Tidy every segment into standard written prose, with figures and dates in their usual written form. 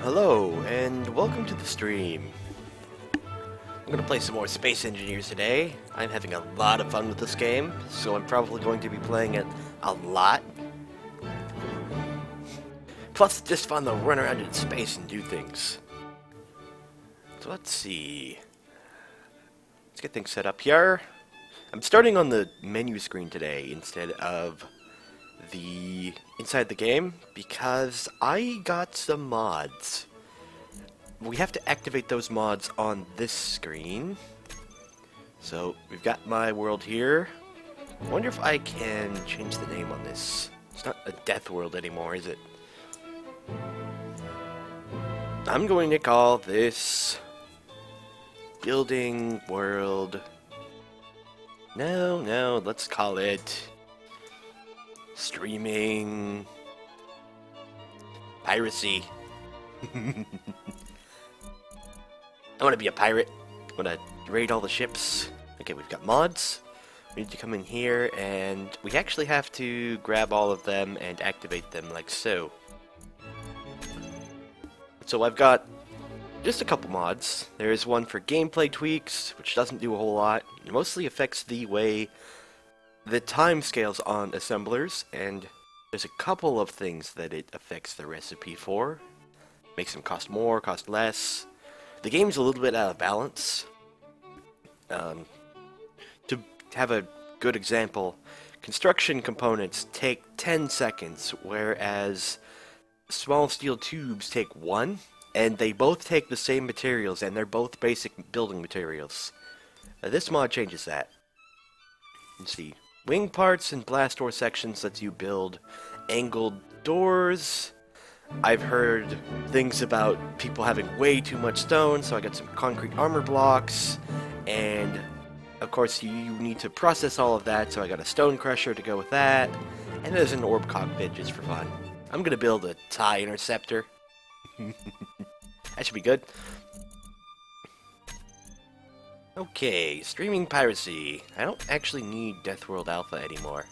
Hello, and welcome to the stream. I'm gonna play some more Space Engineers today. I'm having a lot of fun with this game, so I'm probably going to be playing it a lot. Plus, it's just fun to run around in space and do things. So let's see. Let's get things set up here. I'm starting on the menu screen today instead of the inside the game because I got some mods. We have to activate those mods on this screen. So we've got my world here. I wonder if I can change the name on this. It's not a death world anymore, is it? I'm going to call this building world. No, let's call it streaming piracy. I want to be a pirate. I want to raid all the ships. Okay, we've got mods. We need to come in here, and we actually have to grab all of them and activate them like so. So I've got just a couple mods. There's one for gameplay tweaks, which doesn't do a whole lot. It mostly affects the way the time scales on assemblers, and there's a couple of things that it affects the recipe for. Makes them cost more, cost less. The game's a little bit out of balance. To have a good example, construction components take 10 seconds, whereas small steel tubes take 1, and they both take the same materials, and they're both basic building materials. This mod changes that. Let's see. Wing parts and blast door sections lets you build angled doors. I've heard things about people having way too much stone, so I got some concrete armor blocks, and of course you need to process all of that, so I got a stone crusher to go with that, and there's an orb cockpit just for fun. I'm gonna build a TIE interceptor. That should be good. Okay, streaming piracy. I don't actually need Death World Alpha anymore.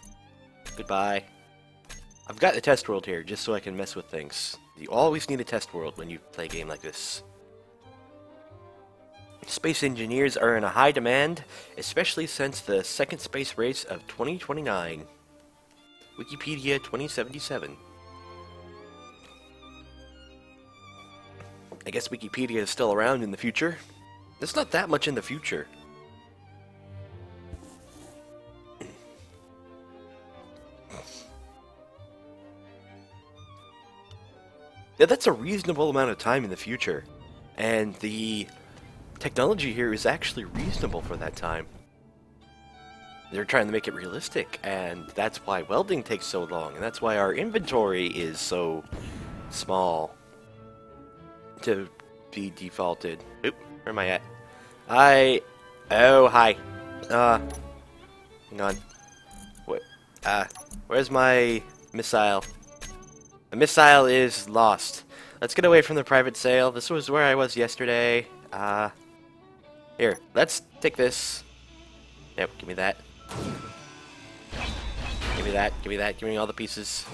Goodbye. I've got the test world here, just so I can mess with things. You always need a test world when you play a game like this. Space engineers are in a high demand, especially since the second space race of 2029. Wikipedia 2077. I guess Wikipedia is still around in the future. It's not that much in the future. Yeah, that's a reasonable amount of time in the future. And the technology here is actually reasonable for that time. They're trying to make it realistic, and that's why welding takes so long, and that's why our inventory is so small to be defaulted. Oop, where am I at? Oh, hi. Hang on. What? Where's my missile? The missile is lost. Let's get away from the private sale. This was where I was yesterday. Here, let's take this. Yep, give me that. Give me that, give me that, give me all the pieces.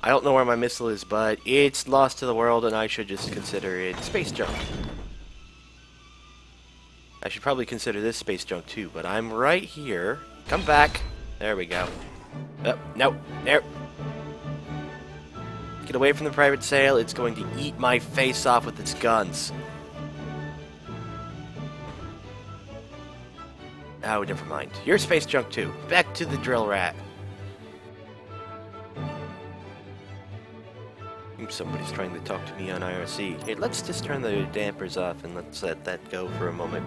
I don't know where my missile is, but it's lost to the world, and I should just consider it space junk. I should probably consider this space junk too, but I'm right here. Come back. There we go. No, there. Get away from the private sale. It's going to eat my face off with its guns. Oh, never mind. You're space junk too. Back to the drill rat. Somebody's trying to talk to me on IRC. Hey, let's just turn the dampers off and let's let that go for a moment.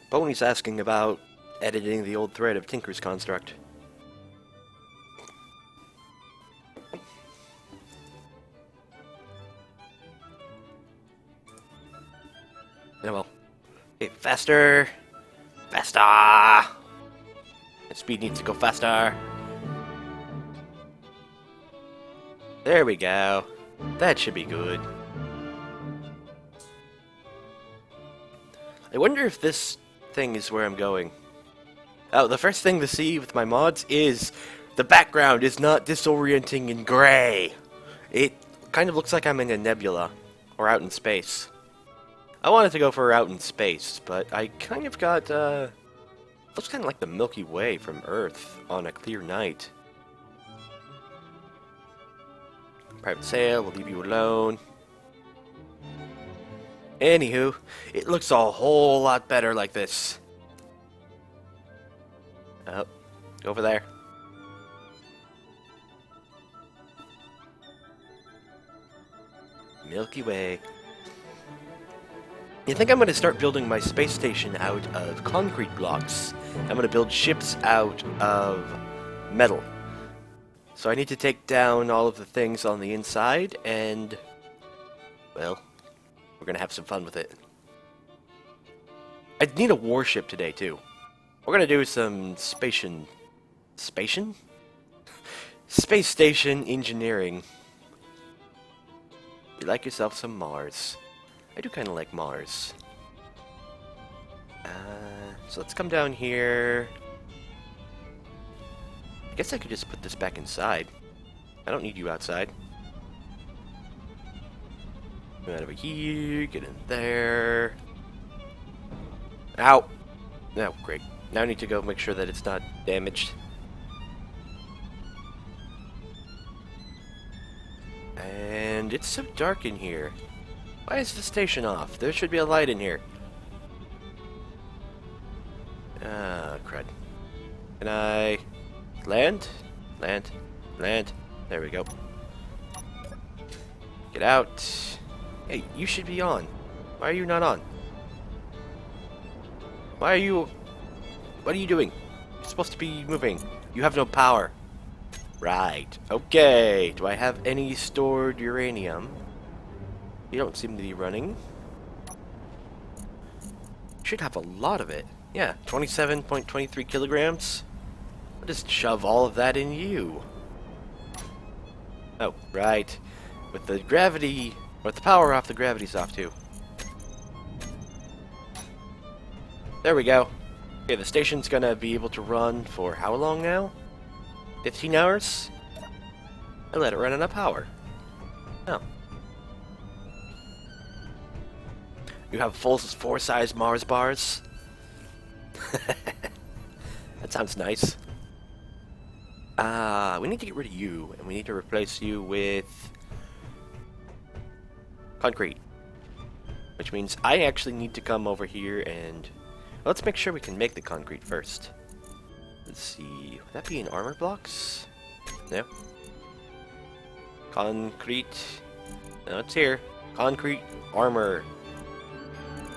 Boney's asking about editing the old thread of Tinker's Construct. Yeah, well. Okay, faster! Faster! The speed needs to go faster. There we go. That should be good. I wonder if this thing is where I'm going. Oh, the first thing to see with my mods is the background is not disorienting and gray. It kind of looks like I'm in a nebula or out in space. I wanted to go for out in space, but I kind of got, looks kind of like the Milky Way from Earth on a clear night. Private sale, we'll leave you alone. Anywho, it looks a whole lot better like this. Oh, over there. Milky Way. I think I'm going to start building my space station out of concrete blocks. I'm going to build ships out of metal. So I need to take down all of the things on the inside, and, well, we're going to have some fun with it. I need a warship today, too. We're going to do some space station engineering. You like yourself some Mars. I do kind of like Mars. So let's come down here. I guess I could just put this back inside. I don't need you outside. Come out over here, get in there. Ow! Oh, great. Now I need to go make sure that it's not damaged. And it's so dark in here. Why is the station off? There should be a light in here. Ah, crud. Can I land? Land. Land. There we go. Get out. Hey, you should be on. Why are you not on? Why are you... What are you doing? You're supposed to be moving. You have no power. Right. Okay. Do I have any stored uranium? You don't seem to be running. Should have a lot of it. Yeah, 27.23 kilograms. I'll just shove all of that in you. Oh, right. With the gravity, with the power off, the gravity's off too. There we go. Okay, the station's gonna be able to run for how long now? 15 hours? I let it run on a power. Oh. You have four size Mars bars? That sounds nice. We need to get rid of you, and we need to replace you with concrete. Which means I actually need to come over here and... Let's make sure we can make the concrete first. Let's see, would that be in armor blocks? No. Concrete. No, it's here. Concrete armor.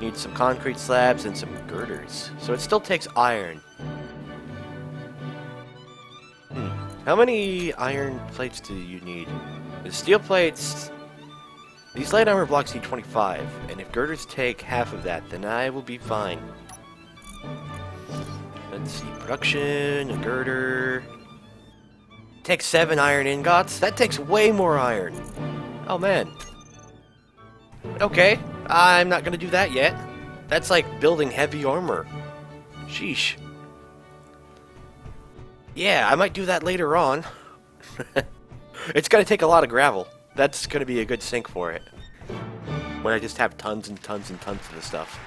Need some concrete slabs and some girders. So it still takes iron. How many iron plates do you need? The steel plates... These light armor blocks need 25, and if girders take half of that, then I will be fine. Let's see, production, a girder... Takes 7 iron ingots? That takes way more iron! Oh man. Okay, I'm not gonna do that yet. That's like building heavy armor. Sheesh. Yeah, I might do that later on. It's gonna take a lot of gravel. That's gonna be a good sink for it. When I just have tons and tons and tons of this stuff.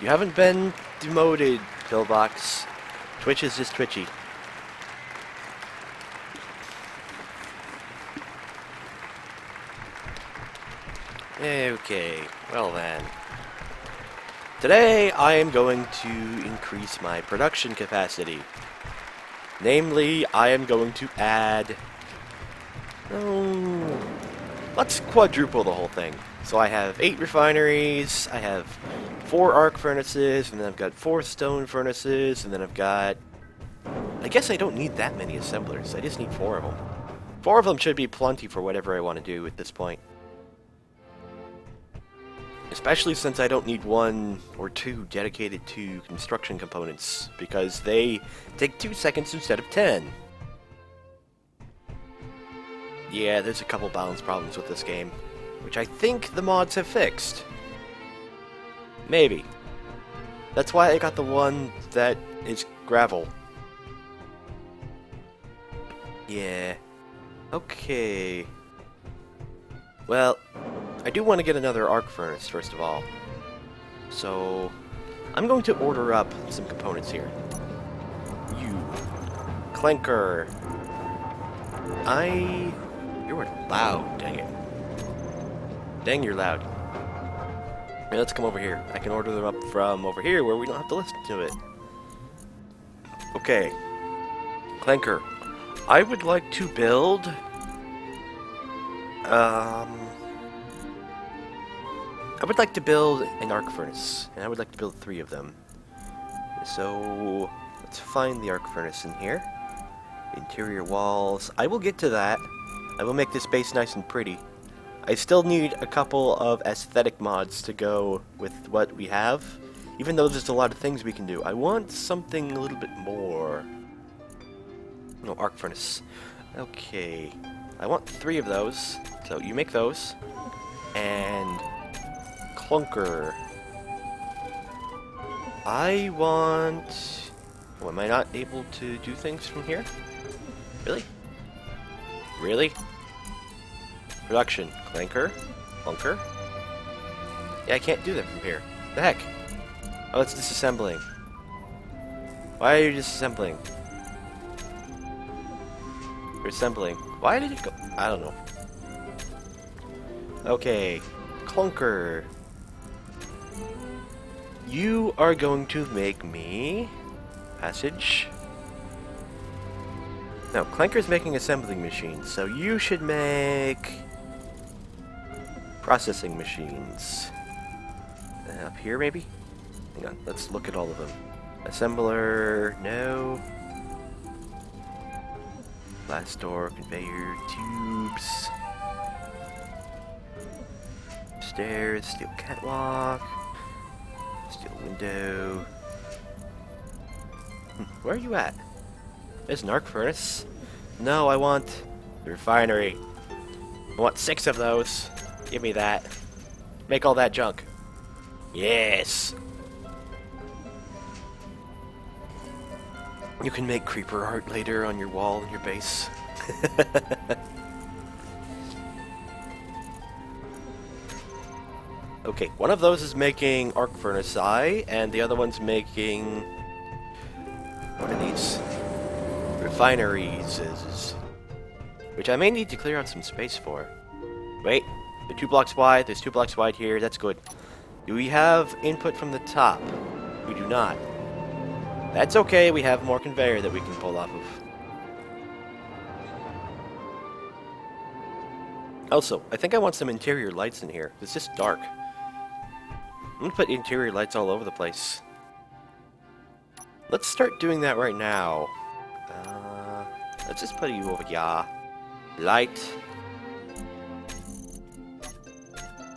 You haven't been demoted, Pillbox. Twitch is just twitchy. Okay, well then. Today I am going to increase my production capacity. Namely, I am going to add... let's quadruple the whole thing. So I have 8 refineries, I have 4 arc furnaces, and then I've got 4 stone furnaces, and then I've got... I guess I don't need that many assemblers, I just need 4 of them. 4 of them should be plenty for whatever I want to do at this point. Especially since I don't need 1 or 2 dedicated to construction components, because they take 2 seconds instead of 10. Yeah, there's a couple balance problems with this game, which I think the mods have fixed. Maybe. That's why I got the one that is gravel. Yeah. Okay. Well, I do want to get another arc furnace, first of all. So, I'm going to order up some components here. You. Clanker. You're loud, dang it. Dang, you're loud. Hey, let's come over here. I can order them up from over here where we don't have to listen to it. Okay. Clanker. I would like to build... I would like to build an arc furnace, and I would like to build 3 of them. So, let's find the arc furnace in here. Interior walls. I will get to that. I will make this base nice and pretty. I still need a couple of aesthetic mods to go with what we have, even though there's a lot of things we can do. I want something a little bit more. No, arc furnace. Okay. I want 3 of those, so you make those. And... Clunker. I want... Oh, am I not able to do things from here? Really? Really? Production. Clanker? Clunker? Yeah, I can't do that from here. The heck? Oh, it's disassembling. Why are you disassembling? You're assembling. Why did it go? I don't know. Okay. Clunker. You are going to make me... Passage. No, Clanker's making assembling machines, so you should make... Processing machines. Up here, maybe? Hang on, let's look at all of them. Assembler, no. Glass door, conveyor, tubes. Stairs, steel catwalk. Steel window. Where are you at? There's an arc furnace. No, I want the refinery. I want 6 of those. Give me that. Make all that junk. Yes! You can make creeper art later on your wall in your base. Okay, one of those is making arc furnace eye, and the other one's making... What are these? Refineries. Which I may need to clear out some space for. Wait, they're 2 blocks wide, there's 2 blocks wide here, that's good. Do we have input from the top? We do not. That's okay, we have more conveyor that we can pull off of. Also, I think I want some interior lights in here. It's just dark. I'm gonna put interior lights all over the place. Let's start doing that right now. Let's just put you over here. Light.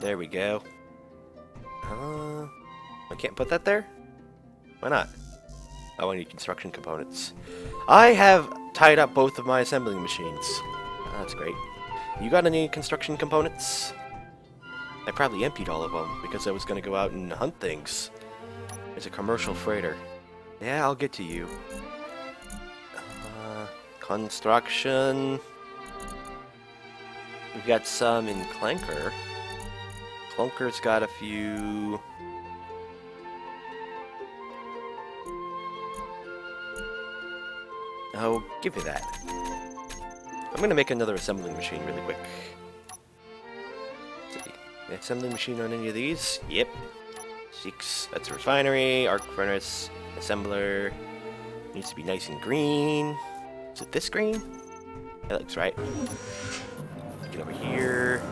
There we go. I can't put that there? Why not? Oh, I need construction components. I have tied up both of my assembling machines. Oh, that's great. You got any construction components? I probably emptied all of them because I was going to go out and hunt things. There's a commercial freighter. Yeah, I'll get to you. Construction. We've got some in Clanker. Clunker's got a few... Oh, give me that. I'm gonna make another assembling machine really quick. Let's see. Assembling machine on any of these? Yep. 6. That's a refinery, arc furnace, assembler. Needs to be nice and green. Is it this green? That looks right. Get over here.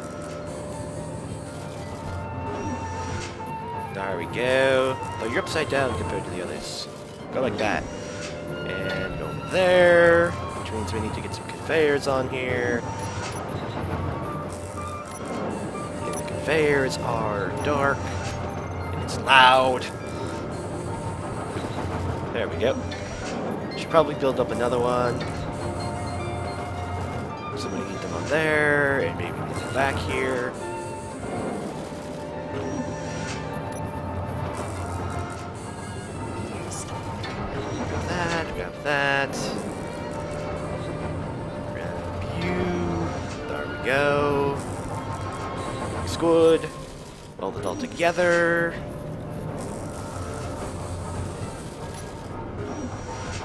There we go. Oh, you're upside down compared to the others. Go like that. And go over there. Which means we need to get some conveyors on here. And the conveyors are dark. And it's loud. There we go. Should probably build up another one. Somebody need them on there. And maybe get them back here. that. Grab you. There we go. Looks good. Weld it all together.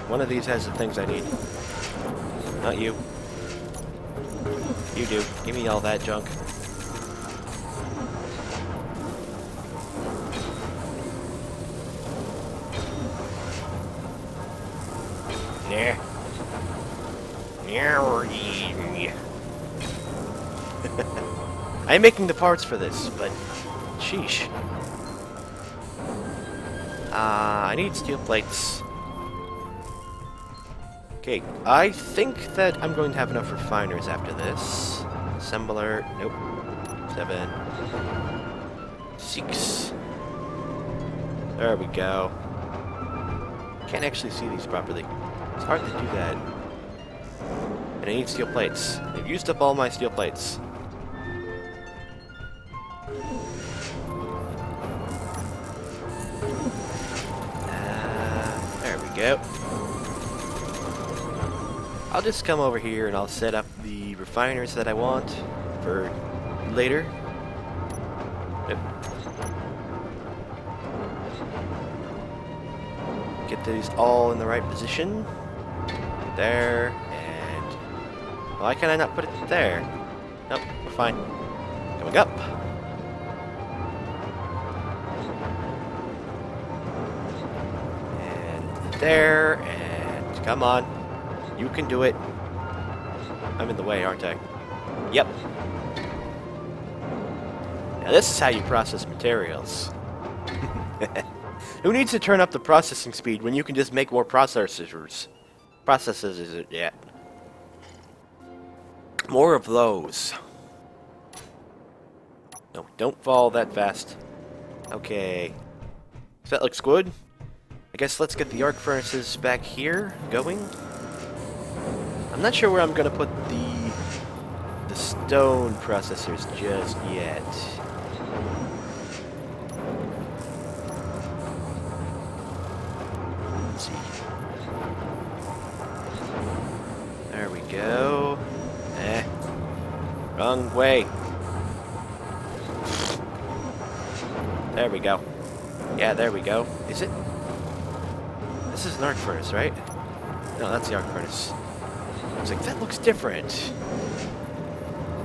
One of these has the things I need. Not you. You do. Give me all that junk. Nah. I'm making the parts for this, but sheesh. I need steel plates. Okay, I think that I'm going to have enough refiners after this. Assembler, nope. 7, 6. There we go. Can't actually see these properly. It's hard to do that. And I need steel plates. I've used up all my steel plates. There we go. I'll just come over here and I'll set up the refiners that I want for later. Yep. Get these all in the right position. There, and why can I not put it there? Nope, we're fine. Coming up. And there, and come on. You can do it. I'm in the way, aren't I? Yep. Now this is how you process materials. Who needs to turn up the processing speed when you can just make more processors? Processes, yeah. More of those. No, don't fall that fast. Okay. So that looks good. I guess let's get the arc furnaces back here going. I'm not sure where I'm gonna put the stone processors just yet. Let's see. There we go. Wrong way. There we go. Yeah, there we go. Is it? This is an arc furnace, right? No, that's the arc furnace. I was like, that looks different.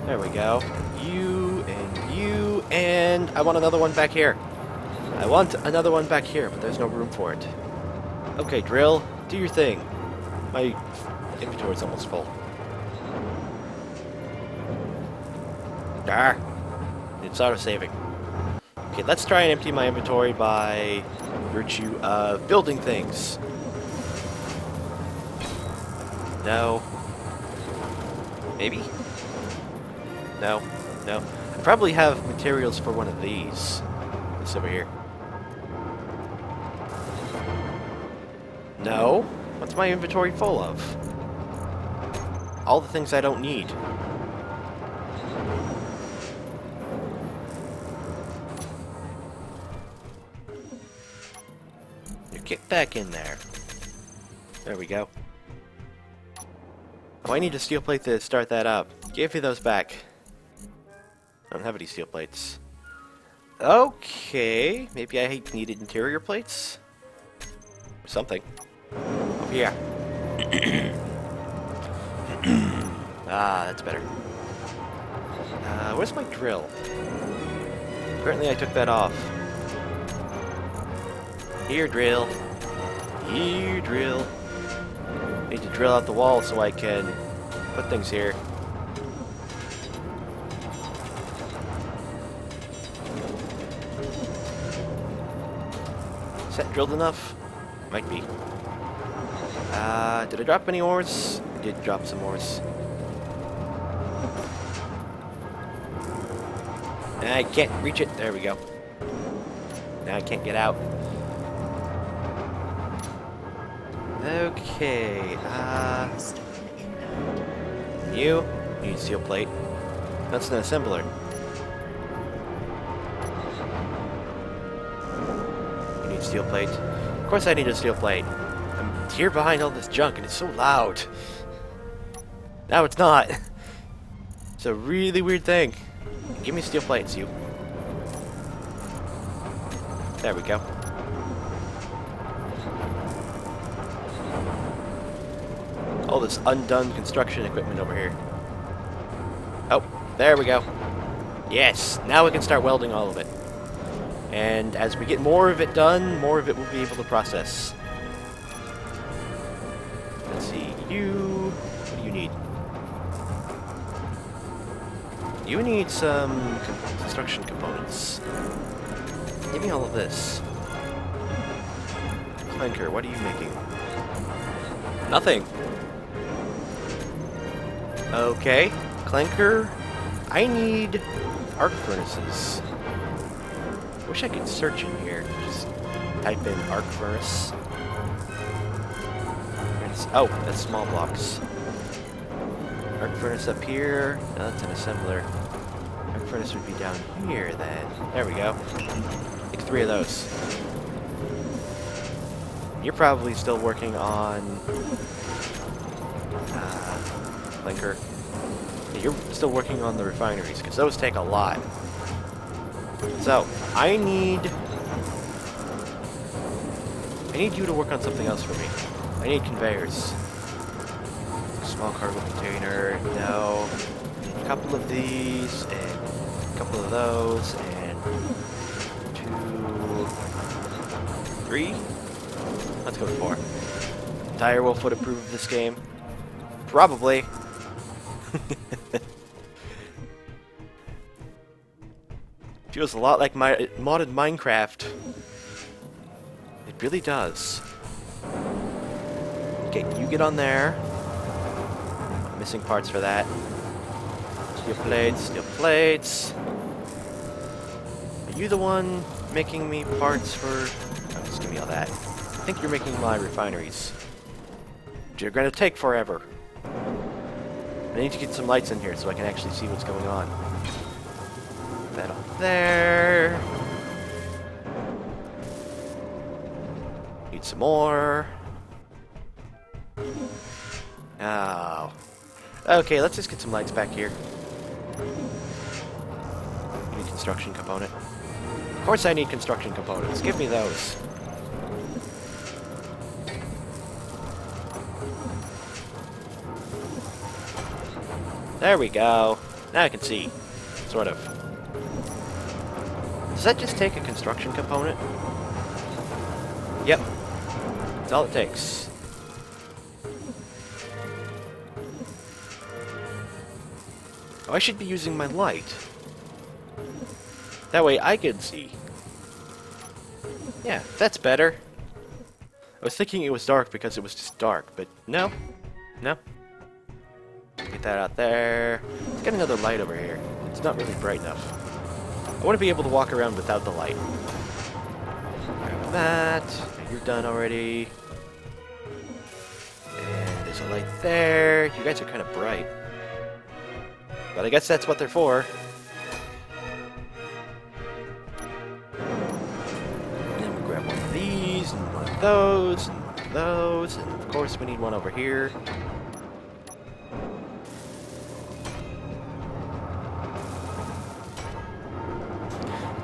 There we go. You, and I want another one back here. I want another one back here, but there's no room for it. Okay, drill, do your thing. My inventory's almost full. Ah, it's auto-saving. Okay, let's try and empty my inventory by virtue of building things. No. Maybe? No. No. I probably have materials for one of these. This over here. No. What's my inventory full of? All the things I don't need. You get back in there. There we go. Oh, I need a steel plate to start that up. Give me those back. I don't have any steel plates. Okay, maybe I needed interior plates? Or something. Over here. Ah, that's better. Where's my drill? Apparently I took that off. Here, drill. Here, drill. Need to drill out the wall so I can put things here. Is that drilled enough? Might be. Did I drop any ores? I did drop some ores. I can't reach it. There we go. Now I can't get out. Okay, you need steel plate. That's an assembler. You need steel plate. Of course I need a steel plate. I'm here behind all this junk and it's so loud. Now it's not. It's a really weird thing. Give me steel plates, you. There we go. All this undone construction equipment over here. Oh, there we go. Yes, now we can start welding all of it. And as we get more of it done, more of it we'll be able to process. Let's see, you... What do you need? You need some construction components. Give me all of this. Clanker, what are you making? Nothing. Okay, Clanker, I need arc furnaces. Wish I could search in here. Just type in arc furnace. Oh, that's small blocks. Arc furnace up here. No, that's an assembler. Arc furnace would be down here then. There we go. Take 3 of those. You're probably still working on Clinker. Yeah, you're still working on the refineries, because those take a lot. So, I need you to work on something else for me. I need conveyors. Small cargo container, no. A couple of these, and a couple of those, and 2, 3. Let's go with 4. Direwolf would approve of this game. Probably. Feels a lot like my modded Minecraft. It really does. Okay, you get on there. I'm missing parts for that. Steel plates, steel plates. Are you the one making me parts for... Oh, just give me all that. I think you're making my refineries. You're gonna take forever. I need to get some lights in here so I can actually see what's going on. That up there. Need some more. Oh. Okay, let's just get some lights back here. You need construction component. Of course I need construction components. Give me those. There we go. Now I can see. Sort of. Does that just take a construction component? Yep. That's all it takes. Oh, I should be using my light. That way I can see. Yeah, that's better. I was thinking it was dark because it was just dark, but no. No. Get that out there. Let's get another light over here. It's not really bright enough. I want to be able to walk around without the light. Grab that. You're done already. And there's a light there. You guys are kind of bright. But I guess that's what they're for. And then we grab one of these, and one of those, and one of those, and of course we need one over here.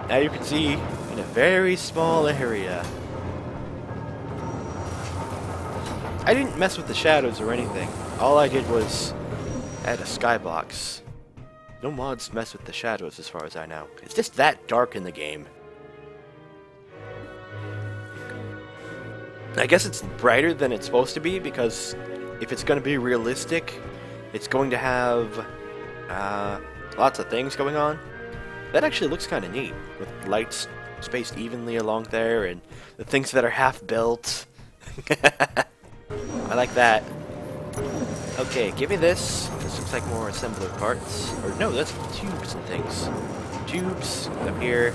Now you can see in a very small area. I didn't mess with the shadows or anything. All I did was add a skybox. No mods mess with the shadows as far as I know. It's just that dark in the game. I guess it's brighter than it's supposed to be because if it's going to be realistic, it's going to have lots of things going on. That actually looks kind of neat, with lights spaced evenly along there, and the things that are half-built. I like that. Okay, give me this. This looks like more assembler parts. Or no, that's tubes and things. Tubes up here.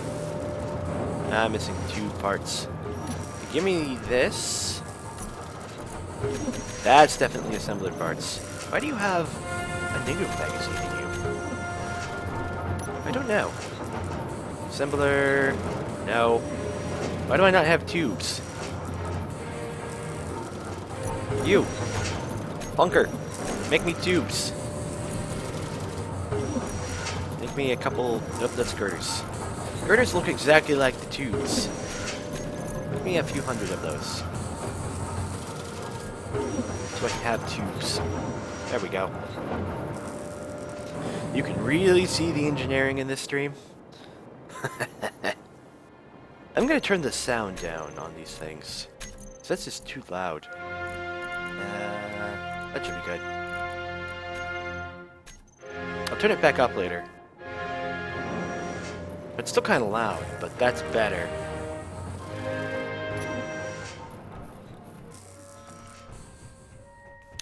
I'm missing tube parts. Give me this. That's definitely assembler parts. Why do you have a negative magazine in you? I don't know. Assembler. No. Why do I not have tubes? You! Bunker! Make me tubes! Make me a couple... Nope, that's girders. Girders look exactly like the tubes. Make me a few hundred of those. So I can have tubes. There we go. You can really see the engineering in this stream. I'm gonna turn the sound down on these things. So that's just too loud. That should be good. I'll turn it back up later. It's still kind of loud, but that's better.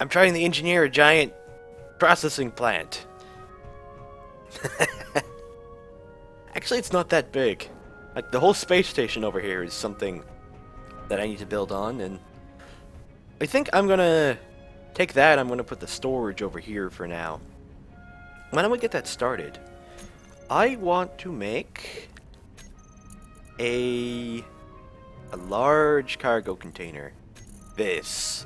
I'm trying to engineer a giant processing plant. Actually, it's not that big. Like, the whole space station over here is something that I need to build on, and I think I'm gonna take that, I'm gonna put the storage over here for now. When I'm gonna get that started, I want to make a large cargo container. This.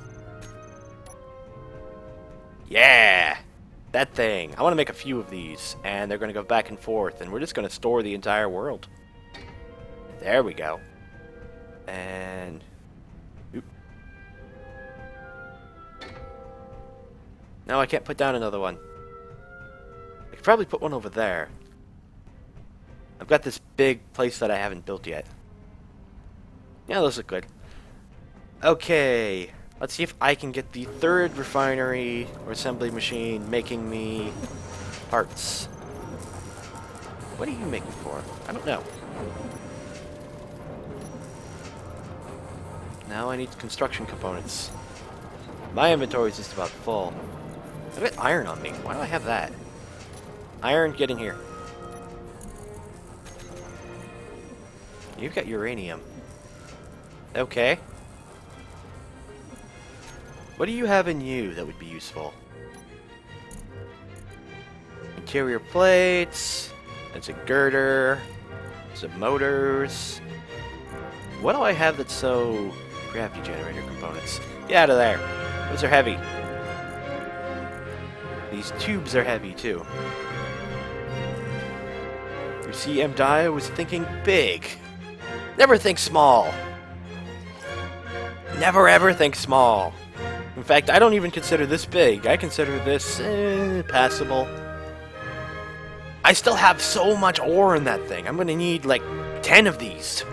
Yeah! That thing. I want to make a few of these, and they're going to go back and forth, and we're just going to store the entire world. There we go. And... Oop. No, I can't put down another one. I could probably put one over there. I've got this big place that I haven't built yet. Yeah, those look good. Okay. Let's see if I can get the third refinery or assembly machine making me parts. What are you making for? I don't know. Now I need construction components. My inventory is just about full. I've got iron on me. Why do I have that? Iron, get in here. You've got uranium. Okay. What do you have in you that would be useful? Interior plates. It's a girder. Some motors. What do I have that's so... Gravity generator components. Get out of there. Those are heavy. These tubes are heavy too. You see, M. Daya was thinking big. Never think small. Never ever think small. In fact, I don't even consider this big. I consider this passable. I still have so much ore in that thing. I'm gonna need like 10 of these.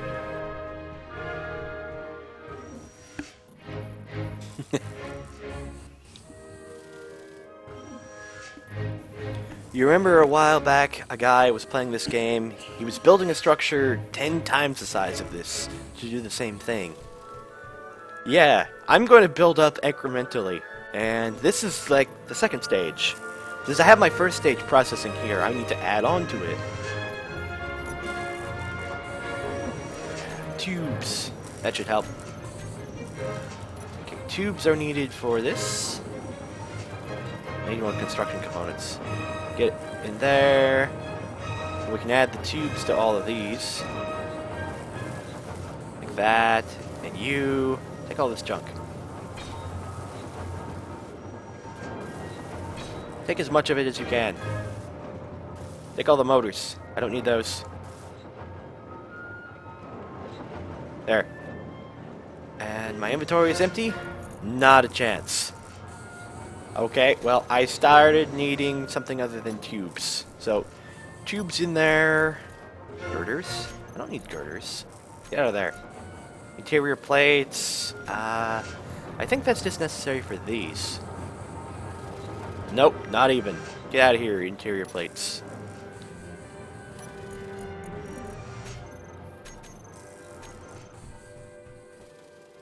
You remember a while back, a guy was playing this game. He was building a structure 10 times the size of this to do the same thing. Yeah, I'm going to build up incrementally, and this is like the second stage. Since I have my first stage processing here, I need to add on to it. Tubes. That should help. Okay, tubes are needed for this. I need more construction components. Get it in there. We can add the tubes to all of these. Like that. And you. Take all this junk. Take as much of it as you can. Take all the motors. I don't need those. There. And my inventory is empty? Not a chance. Okay, well, I started needing something other than tubes. So, tubes in there. Girders? I don't need girders. Get out of there. Interior plates. I think that's just necessary for these. Nope, not even. Get out of here, interior plates.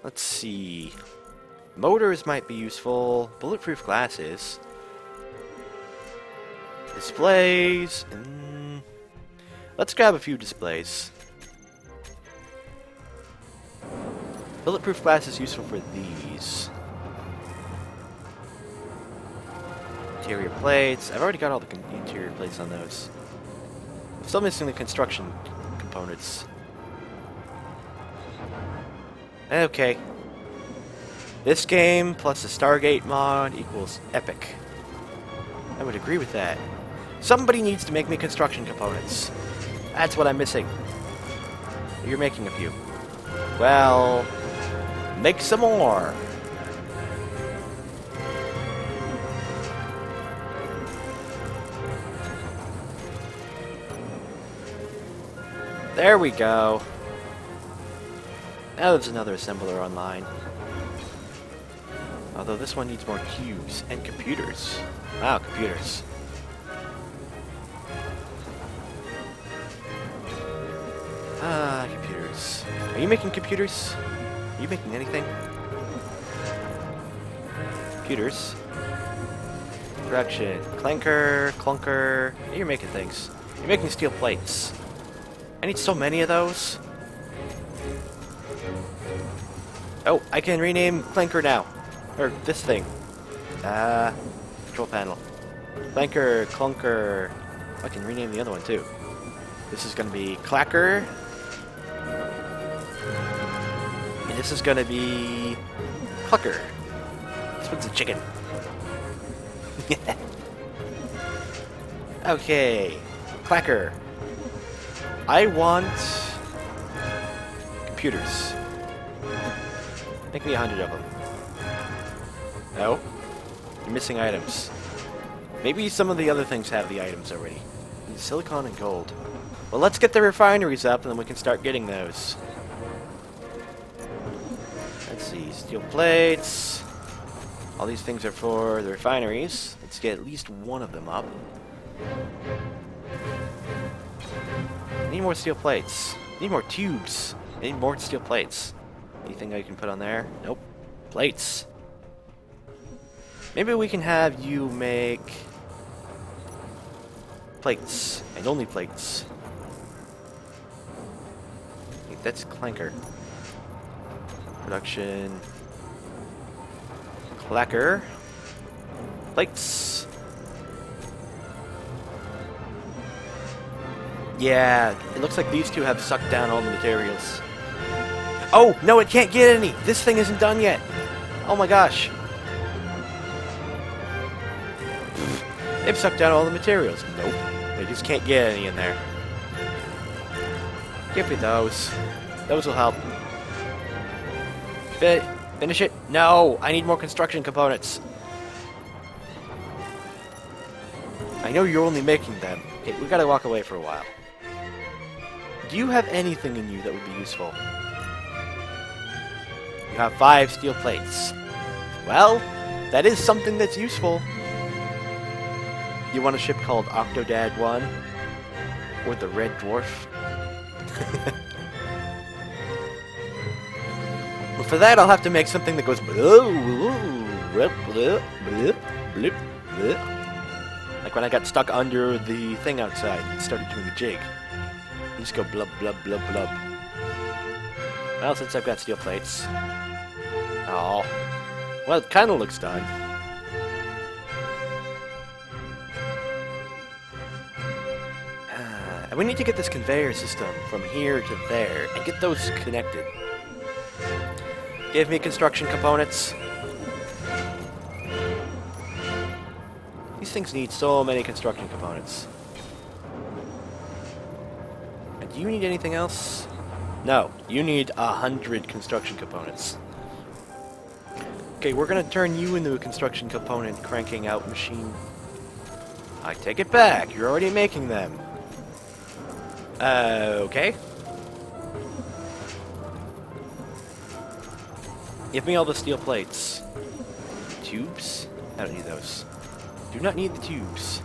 Let's see. Motors might be useful. Bulletproof glasses. Displays. Let's grab a few displays. Bulletproof glass is useful for these. Interior plates. I've already got all the interior plates on those. I'm still missing the construction components. Okay. This game plus the Stargate mod equals epic. I would agree with that. Somebody needs to make me construction components. That's what I'm missing. You're making a few. Well, make some more. There we go. Now there's another assembler online. Although this one needs more cubes and computers. Wow, computers. Computers. Are you making computers? Are you making anything? Computers. Production. Clanker, clunker. You're making things. You're making steel plates. I need so many of those. Oh, I can rename Clanker now. Or this thing. Control panel. Clanker, clunker. I can rename the other one too. This is gonna be Clacker. And this is gonna be Clucker. This one's a chicken. Okay. Clacker. I want computers. Make me 100 of them. No? You're missing items. Maybe some of the other things have the items already. Silicon and gold. Well, let's get the refineries up and then we can start getting those. Let's see. Steel plates. All these things are for the refineries. Let's get at least one of them up. I need more steel plates. I need more tubes. I need more steel plates. Anything I can put on there? Nope. Plates. Maybe we can have you make plates, and only plates. I think that's Clanker. Production. Clacker. Plates. Yeah, it looks like these two have sucked down all the materials. Oh, no, it can't get any! This thing isn't done yet! Oh my gosh. They've sucked down all the materials. Nope. They just can't get any in there. Give me those. Those will help. Finish it? No! I need more construction components. I know you're only making them. We gotta walk away for a while. Do you have anything in you that would be useful? You have 5 steel plates. Well, that is something that's useful. You want a ship called Octodad 1? Or the Red Dwarf? Well, for that, I'll have to make something that goes... Like when I got stuck under the thing outside and started doing a jig. You just go blub, blub, blub, blub. Well, since I've got steel plates... Oh. Well, it kind of looks done. And we need to get this conveyor system from here to there and get those connected. Give me construction components. These things need so many construction components. And do you need anything else? No, you need 100 construction components. Okay, we're gonna turn you into a construction component cranking out machine. I take it back, you're already making them. Okay. Give me all the steel plates. Tubes? I don't need those. Do not need the tubes.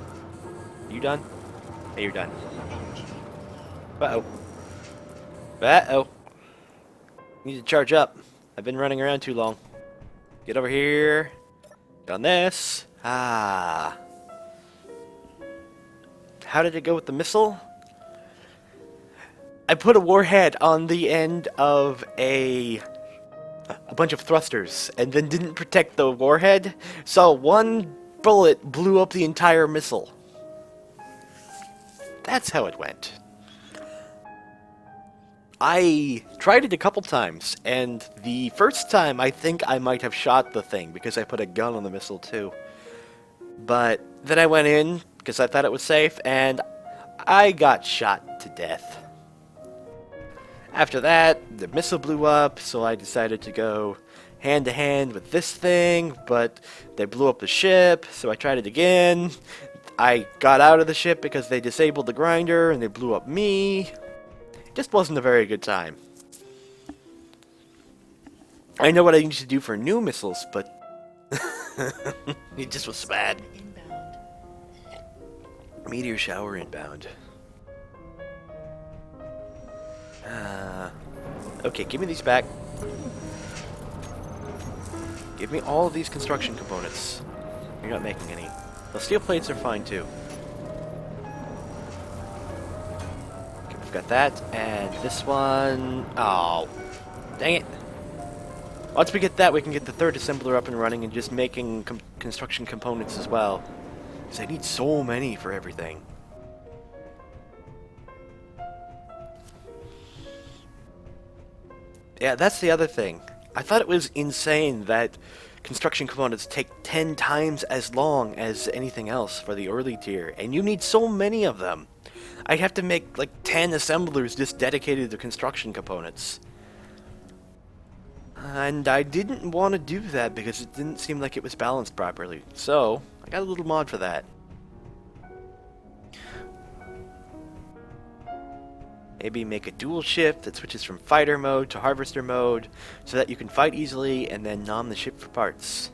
You done? Hey, you're done. Uh-oh. Uh-oh. Need to charge up. I've been running around too long. Get over here. Get on this. Ah. How did it go with the missile? I put a warhead on the end of a bunch of thrusters and then didn't protect the warhead, so one bullet blew up the entire missile. That's how it went. I tried it a couple times, and the first time I think I might have shot the thing because I put a gun on the missile too. But then I went in because I thought it was safe, and I got shot to death. After that, the missile blew up, so I decided to go hand to hand with this thing, but they blew up the ship, so I tried it again. I got out of the ship because they disabled the grinder and they blew up me. It just wasn't a very good time. I know what I need to do for new missiles, but it just was bad. Meteor shower inbound. Okay, give me these back. Give me all of these construction components. You're not making any. The steel plates are fine too. Okay, we've got that, and this one. Oh, dang it. Once we get that, we can get the third assembler up and running and just making construction components as well. Because I need so many for everything. Yeah, that's the other thing. I thought it was insane that construction components take 10 times as long as anything else for the early tier, and you need so many of them. I'd have to make like 10 assemblers just dedicated to construction components. And I didn't want to do that because it didn't seem like it was balanced properly. So, I got a little mod for that. Maybe make a dual ship that switches from fighter mode to harvester mode so that you can fight easily and then nom the ship for parts.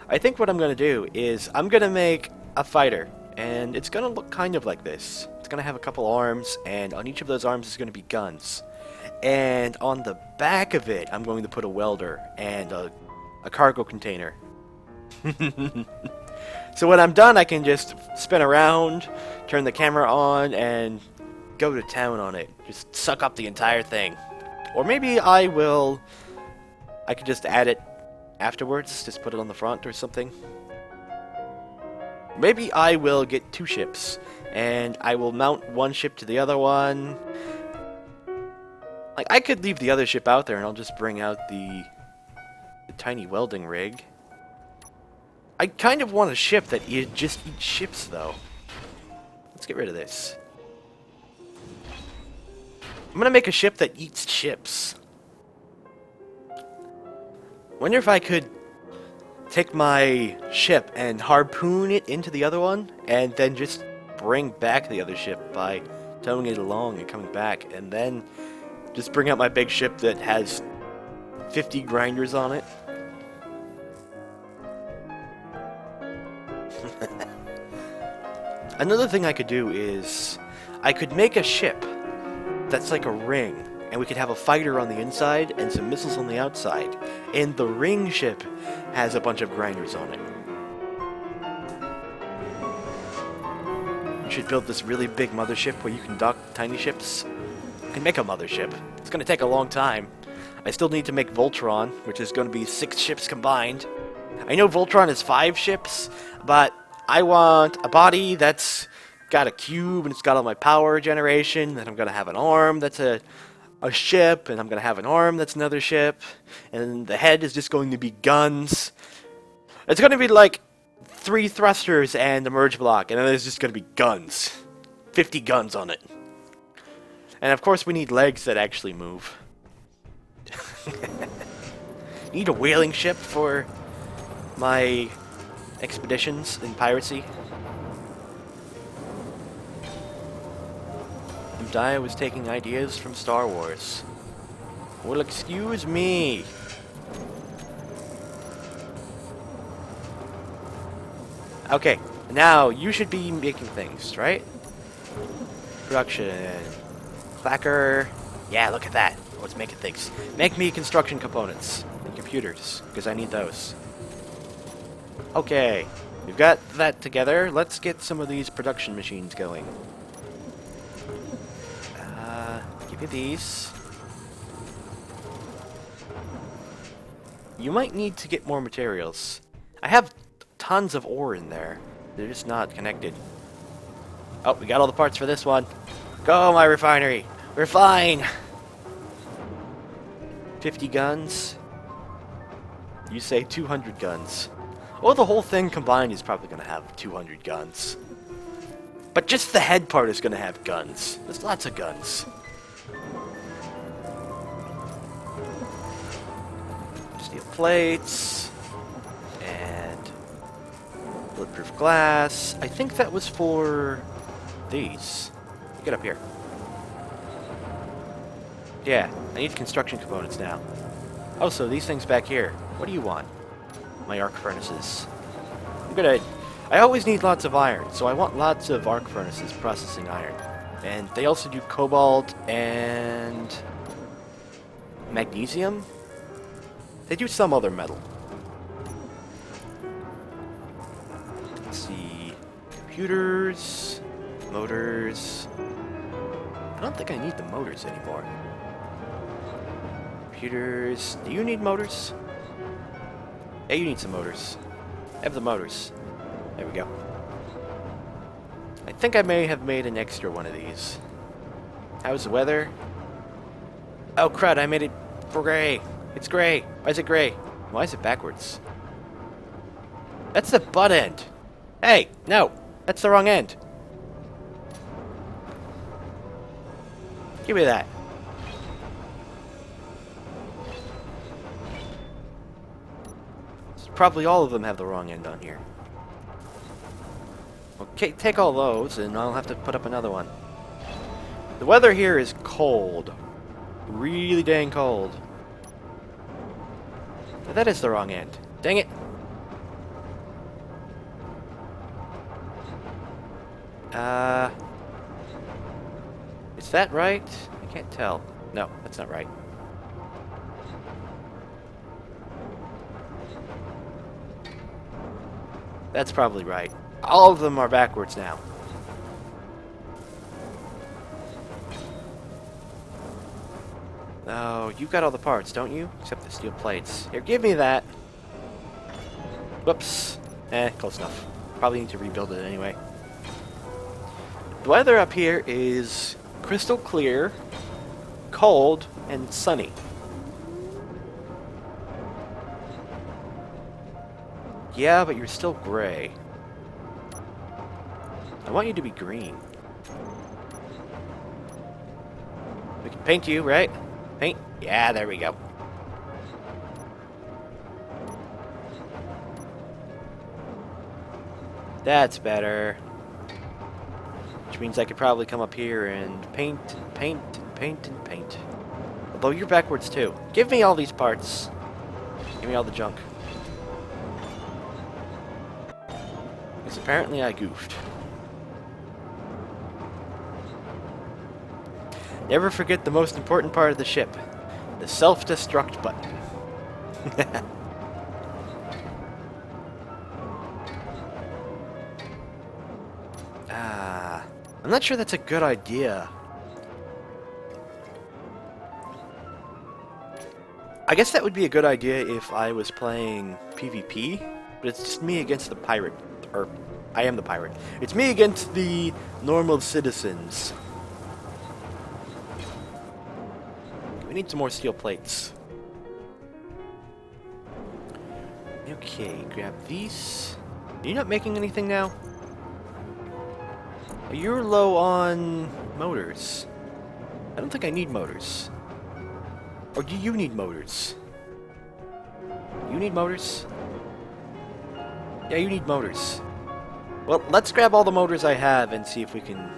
I think what I'm going to do is I'm going to make a fighter, and it's going to look kind of like this. It's going to have a couple arms, and on each of those arms is going to be guns. And on the back of it, I'm going to put a welder and a cargo container. So when I'm done, I can just spin around, turn the camera on, and go to town on it. Just suck up the entire thing. Or maybe I could just add it afterwards, just put it on the front or something. Maybe I will get 2 ships, and I will mount one ship to the other one. Like, I could leave the other ship out there and I'll just bring out the tiny welding rig. I kind of want a ship that just eats ships, though. Let's get rid of this. I'm gonna make a ship that eats ships. Wonder if I could take my ship and harpoon it into the other one, and then just bring back the other ship by towing it along and coming back, and then just bring out my big ship that has 50 grinders on it. Another thing I could do is I could make a ship that's like a ring, and we could have a fighter on the inside and some missiles on the outside, and the ring ship has a bunch of grinders on it. You should build this really big mothership where you can dock tiny ships. You can make a mothership. It's going to take a long time. I still need to make Voltron, which is going to be 6 ships combined. I know Voltron is 5 ships, but I want a body that's got a cube and it's got all my power generation. Then I'm going to have an arm that's a ship, and I'm going to have an arm that's another ship, and the head is just going to be guns. It's going to be like 3 thrusters and a merge block, and then there's just going to be guns. 50 guns on it. And of course we need legs that actually move. Need a whaling ship for my expeditions in piracy. Dia was taking ideas from Star Wars. Well, excuse me. Okay, now you should be making things, right? Production. Clacker. Yeah, look at that. Oh, it's making things. Make me construction components and computers, because I need those. Okay, we've got that together. Let's get some of these production machines going. Give me these. You might need to get more materials. I have tons of ore in there. They're just not connected. Oh, we got all the parts for this one. Go, my refinery. We're fine. 50 guns. You say 200 guns. Well, the whole thing combined is probably going to have 200 guns. But just the head part is going to have guns. There's lots of guns. Steel plates. And bulletproof glass. I think that was for these. Get up here. Yeah, I need construction components now. Oh, so these things back here. What do you want? My arc furnaces. I always need lots of iron, so I want lots of arc furnaces processing iron. And they also do cobalt and magnesium? They do some other metal. Let's see. Computers, motors. I don't think I need the motors anymore. Computers. Do you need motors? Yeah, you need some motors. I have the motors. There we go. I think I may have made an extra one of these. How's the weather? Oh crud, I made it gray. It's gray. Why is it gray? Why is it backwards? That's the butt end. Hey, no. That's the wrong end. Give me that. Probably all of them have the wrong end on here. Okay, take all those, and I'll have to put up another one. The weather here is cold. Really dang cold. But that is the wrong end. Dang it! Is that right? I can't tell. No, that's not right. That's probably right. All of them are backwards now. Oh, you've got all the parts, don't you? Except the steel plates. Here, give me that. Whoops. Close enough. Probably need to rebuild it anyway. The weather up here is crystal clear, cold, and sunny. Yeah, but you're still gray. I want you to be green. We can paint you, right? Paint? Yeah, there we go. That's better. Which means I could probably come up here and paint and paint and paint and paint. Although you're backwards too. Give me all these parts. Give me all the junk. Because apparently I goofed. Never forget the most important part of the ship. The self-destruct button. I'm not sure that's a good idea. I guess that would be a good idea if I was playing PvP, but it's just me against the pirate. Or, I am the pirate. It's me against the normal citizens. We need some more steel plates. Okay, grab these. Are you not making anything now? You're low on motors. I don't think I need motors. Or do you need motors? You need motors? Yeah, you need motors. Well, let's grab all the motors I have and see if we can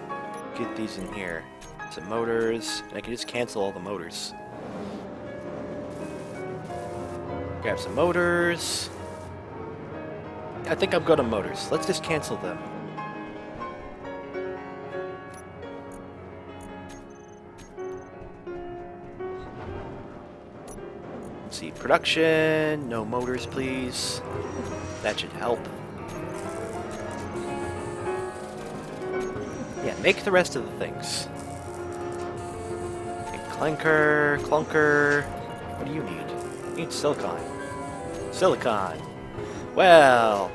get these in here. Some motors. And I can just cancel all the motors. Grab some motors. I think I'm good on motors. Let's just cancel them. Let's see, production, no motors please. That should help. Yeah, make the rest of the things. Okay, clanker, clunker. What do you need? You need silicon. Silicon. Well,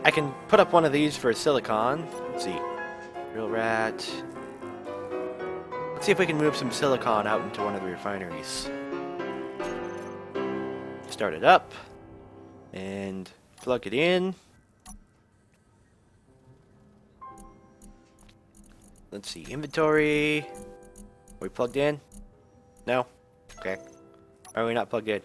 I can put up one of these for silicon. Let's see. Real rat. Let's see if we can move some silicon out into one of the refineries. Start it up. And plug it in. Let's see, inventory. Are we plugged in? No? Okay. Are we not plugged in?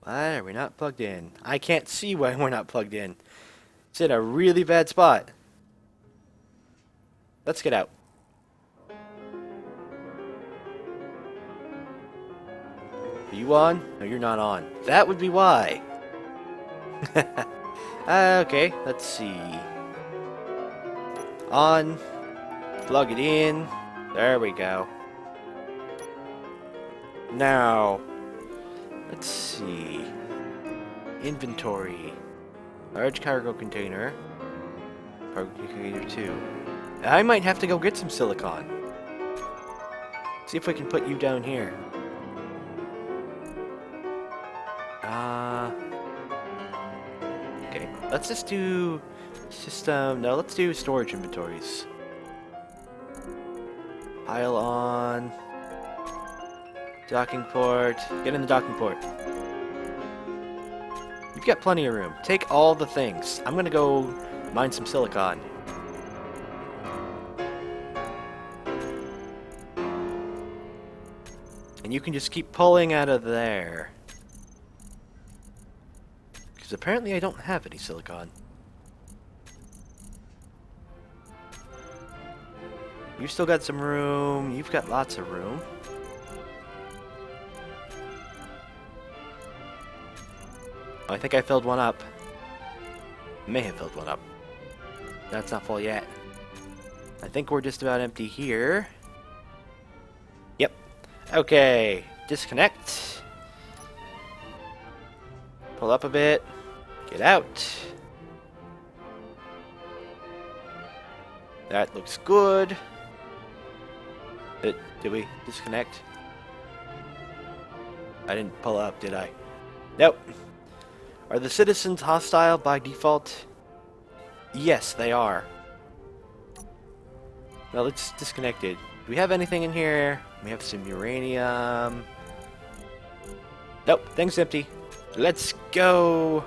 Why are we not plugged in? I can't see why we're not plugged in. It's in a really bad spot. Let's get out. Are you on? No, you're not on. That would be why. Okay, let's see. On. Plug it in. There we go. Now, let's see. Inventory. Large cargo container. Cargo container 2. I might have to go get some silicon. See if we can put you down here. Okay, let's just do system. No, let's do storage inventories. Pile on. Docking port. Get in the docking port. You've got plenty of room. Take all the things. I'm gonna go mine some silicon. And you can just keep pulling out of there. Because apparently I don't have any silicon. You've still got some room. You've got lots of room. Oh, I think I filled one up. May have filled one up. That's not full yet. I think we're just about empty here. Yep. Okay. Disconnect. Pull up a bit. Get out. That looks good. Did we disconnect? I didn't pull up, did I? Nope. Are the citizens hostile by default? Yes, they are. Well, it's disconnected. Do we have anything in here? We have some uranium. Nope, thing's empty. Let's go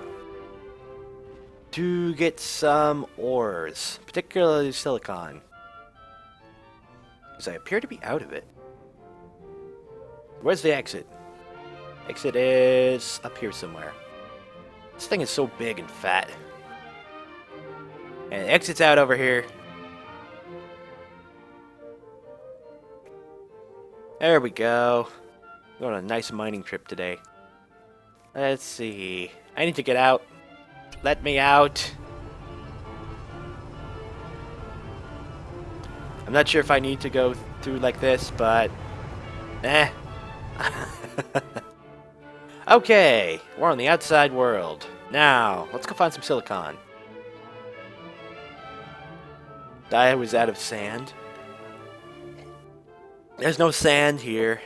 to get some ores, particularly silicon. Because I appear to be out of it. Where's the exit? Exit is up here somewhere. This thing is so big and fat. And the exit's out over here. There we go. We're on a nice mining trip today. Let's see. I need to get out. Let me out. I'm not sure if I need to go through like this, but... eh. Okay, we're on the outside world. Now, let's go find some silicon. I was out of sand. There's no sand here.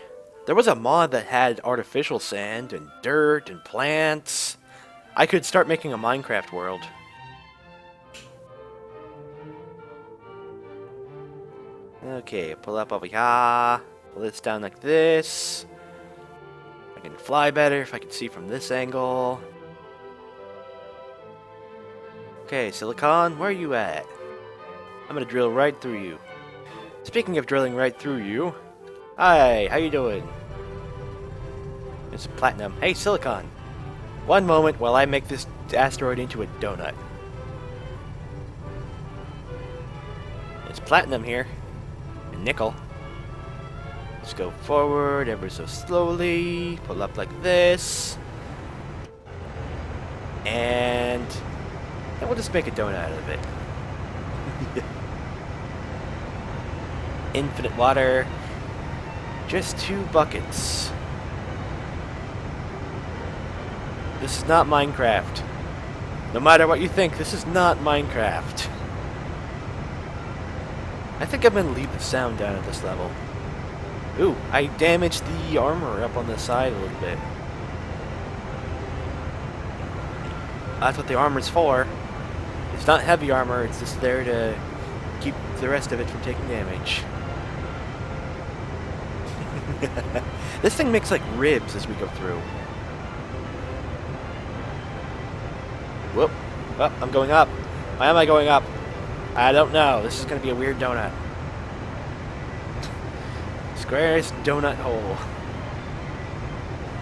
There was a mod that had artificial sand and dirt and plants. I could start making a Minecraft world. Okay, pull up over here. Pull this down like this. I can fly better if I can see from this angle. Okay, Silicon, where are you at? I'm gonna drill right through you. Speaking of drilling right through you, hi, how you doing? It's platinum. Hey, Silicon. One moment while I make this asteroid into a donut. It's platinum here. And nickel. Let's go forward ever so slowly. Pull up like this. And then we'll just make a donut out of it. Infinite water. Just 2 buckets. This is not Minecraft. No matter what you think, this is not Minecraft. I think I'm gonna leave the sound down at this level. Ooh, I damaged the armor up on the side a little bit. That's what the armor's for. It's not heavy armor, it's just there to keep the rest of it from taking damage. This thing makes like ribs as we go through. Whoop. Oh, I'm going up. Why am I going up? I don't know. This is going to be a weird donut. Squarest donut hole.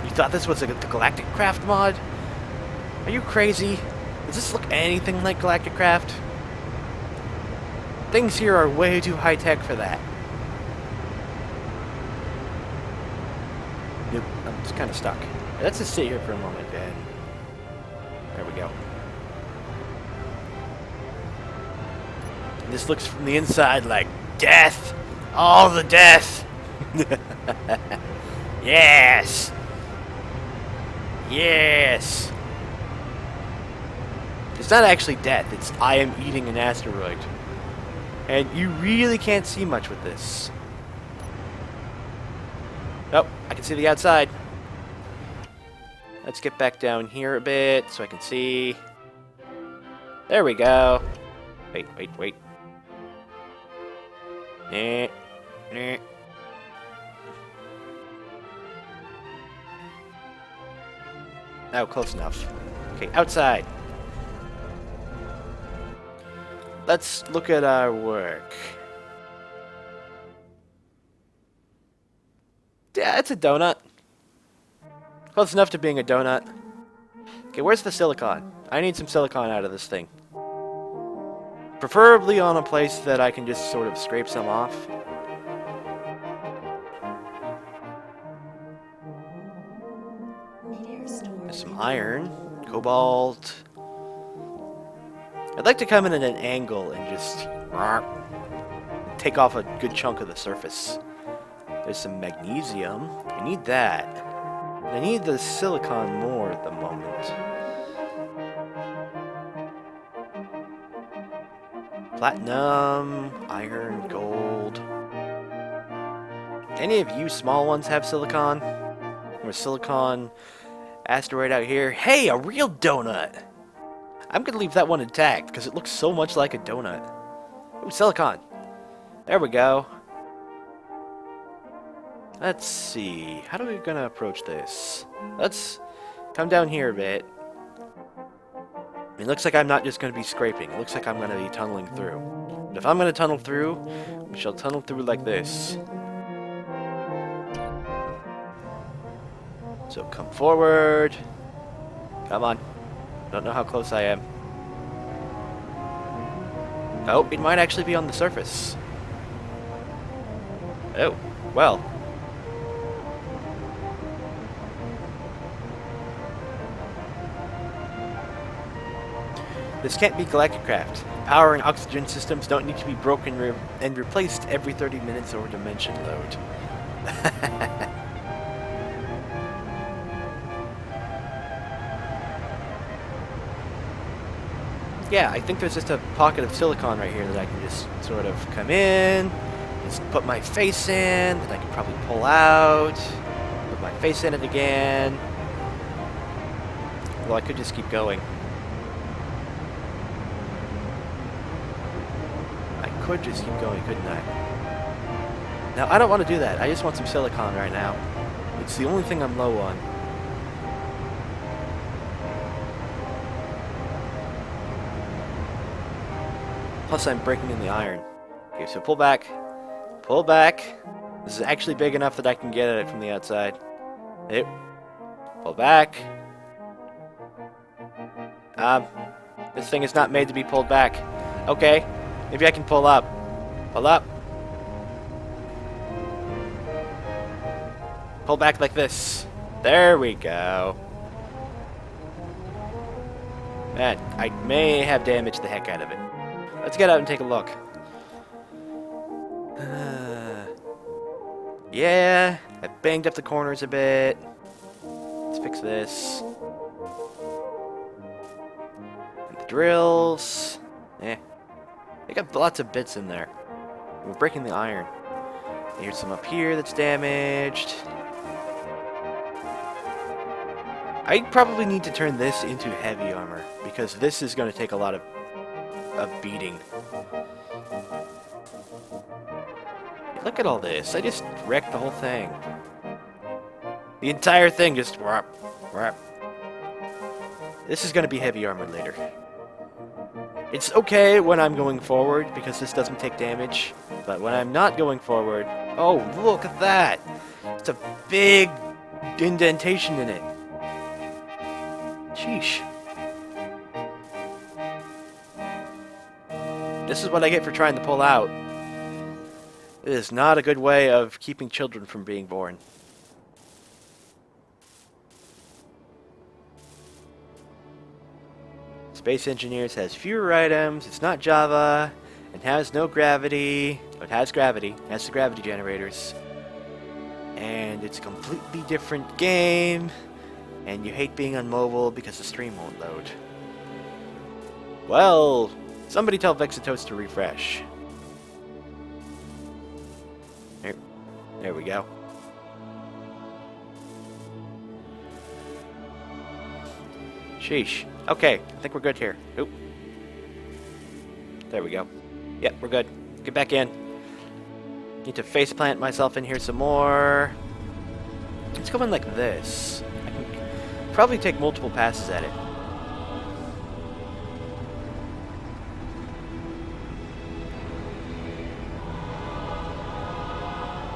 You thought this was the Galactic Craft mod? Are you crazy? Does this look anything like Galactic Craft? Things here are way too high-tech for that. Nope, I'm just kind of stuck. Let's just sit here for a moment, and there we go. This looks from the inside like death! All the death! Yes! Yes! It's not actually death, it's I am eating an asteroid. And you really can't see much with this. Oh, I can see the outside. Let's get back down here a bit so I can see. There we go. Wait. Nah. Oh, close enough. Okay, outside. Let's look at our work. Yeah, it's a donut. Close enough to being a donut. Okay, where's the silicon? I need some silicon out of this thing. Preferably on a place that I can just sort of scrape some off. There's some iron, cobalt. I'd like to come in at an angle and just take off a good chunk of the surface. There's some magnesium. I need that. I need the silicon more at the moment. Platinum, iron, gold. Any of you small ones have silicon? Or silicon asteroid out here? Hey, a real donut! I'm gonna leave that one intact because it looks so much like a donut. Ooh, silicon. There we go. Let's see. How are we gonna approach this? Let's come down here a bit. It looks like I'm not just gonna be scraping. It looks like I'm gonna be tunneling through. But if I'm gonna tunnel through, we shall tunnel through like this. So come forward. Come on. Don't know how close I am. Oh, it might actually be on the surface. Oh, well. This can't be Galactic Craft. Power and oxygen systems don't need to be broken and replaced every 30 minutes or dimension load. Yeah, I think there's just a pocket of silicon right here that I can just sort of come in, just put my face in, that I can probably pull out, put my face in it again. Well, I could just keep going. I could just keep going, couldn't I? Now, I don't want to do that. I just want some silicon right now. It's the only thing I'm low on. Plus, I'm breaking in the iron. Okay, so pull back. Pull back. This is actually big enough that I can get at it from the outside. Yep. Pull back. This thing is not made to be pulled back. Okay, maybe I can pull up. Pull up. Pull back like this. There we go. Man, I may have damaged the heck out of it. Let's get out and take a look. Yeah, I banged up the corners a bit. Let's fix this. And the drills. They got lots of bits in there. We're breaking the iron. Here's some up here that's damaged. I probably need to turn this into heavy armor because this is going to take a lot of a beating. Look at all this. I just wrecked the whole thing. The entire thing just whap, whap. This is going to be heavy armor later. It's okay when I'm going forward because this doesn't take damage, but when I'm not going forward, oh, look at that! It's a big indentation in it. Sheesh. This is what I get for trying to pull out. It is not a good way of keeping children from being born. Space Engineers has fewer items, it's not Java, and has no gravity. It has gravity, it has the gravity generators. And it's a completely different game, and you hate being on mobile because the stream won't load. Well, somebody tell Vexatos to refresh. There we go. Sheesh. Okay, I think we're good here. Oop. There we go. Yep, we're good. Get back in. Need to faceplant myself in here some more. Let's go in like this. I can probably take multiple passes at it.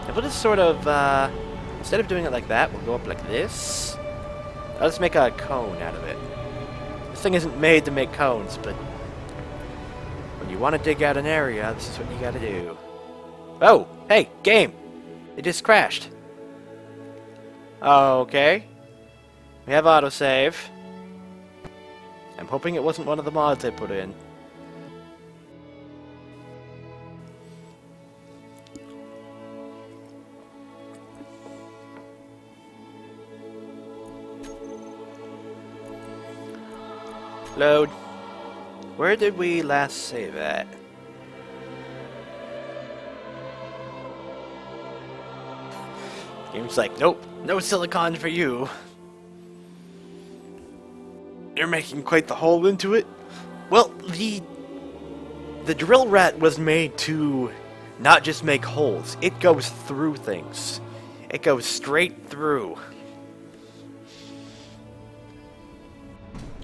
And we'll just sort of, instead of doing it like that, we'll go up like this. I'll just make a cone out of it. This thing isn't made to make cones, but when you want to dig out an area, this is what you gotta do. Oh, hey, game! It just crashed. Okay. We have autosave. I'm hoping it wasn't one of the mods I put in. Load. Where did we last save at? Game's like, nope, no silicon for you. You're making quite the hole into it. Well, the drill rat was made to not just make holes. It goes through things. It goes straight through.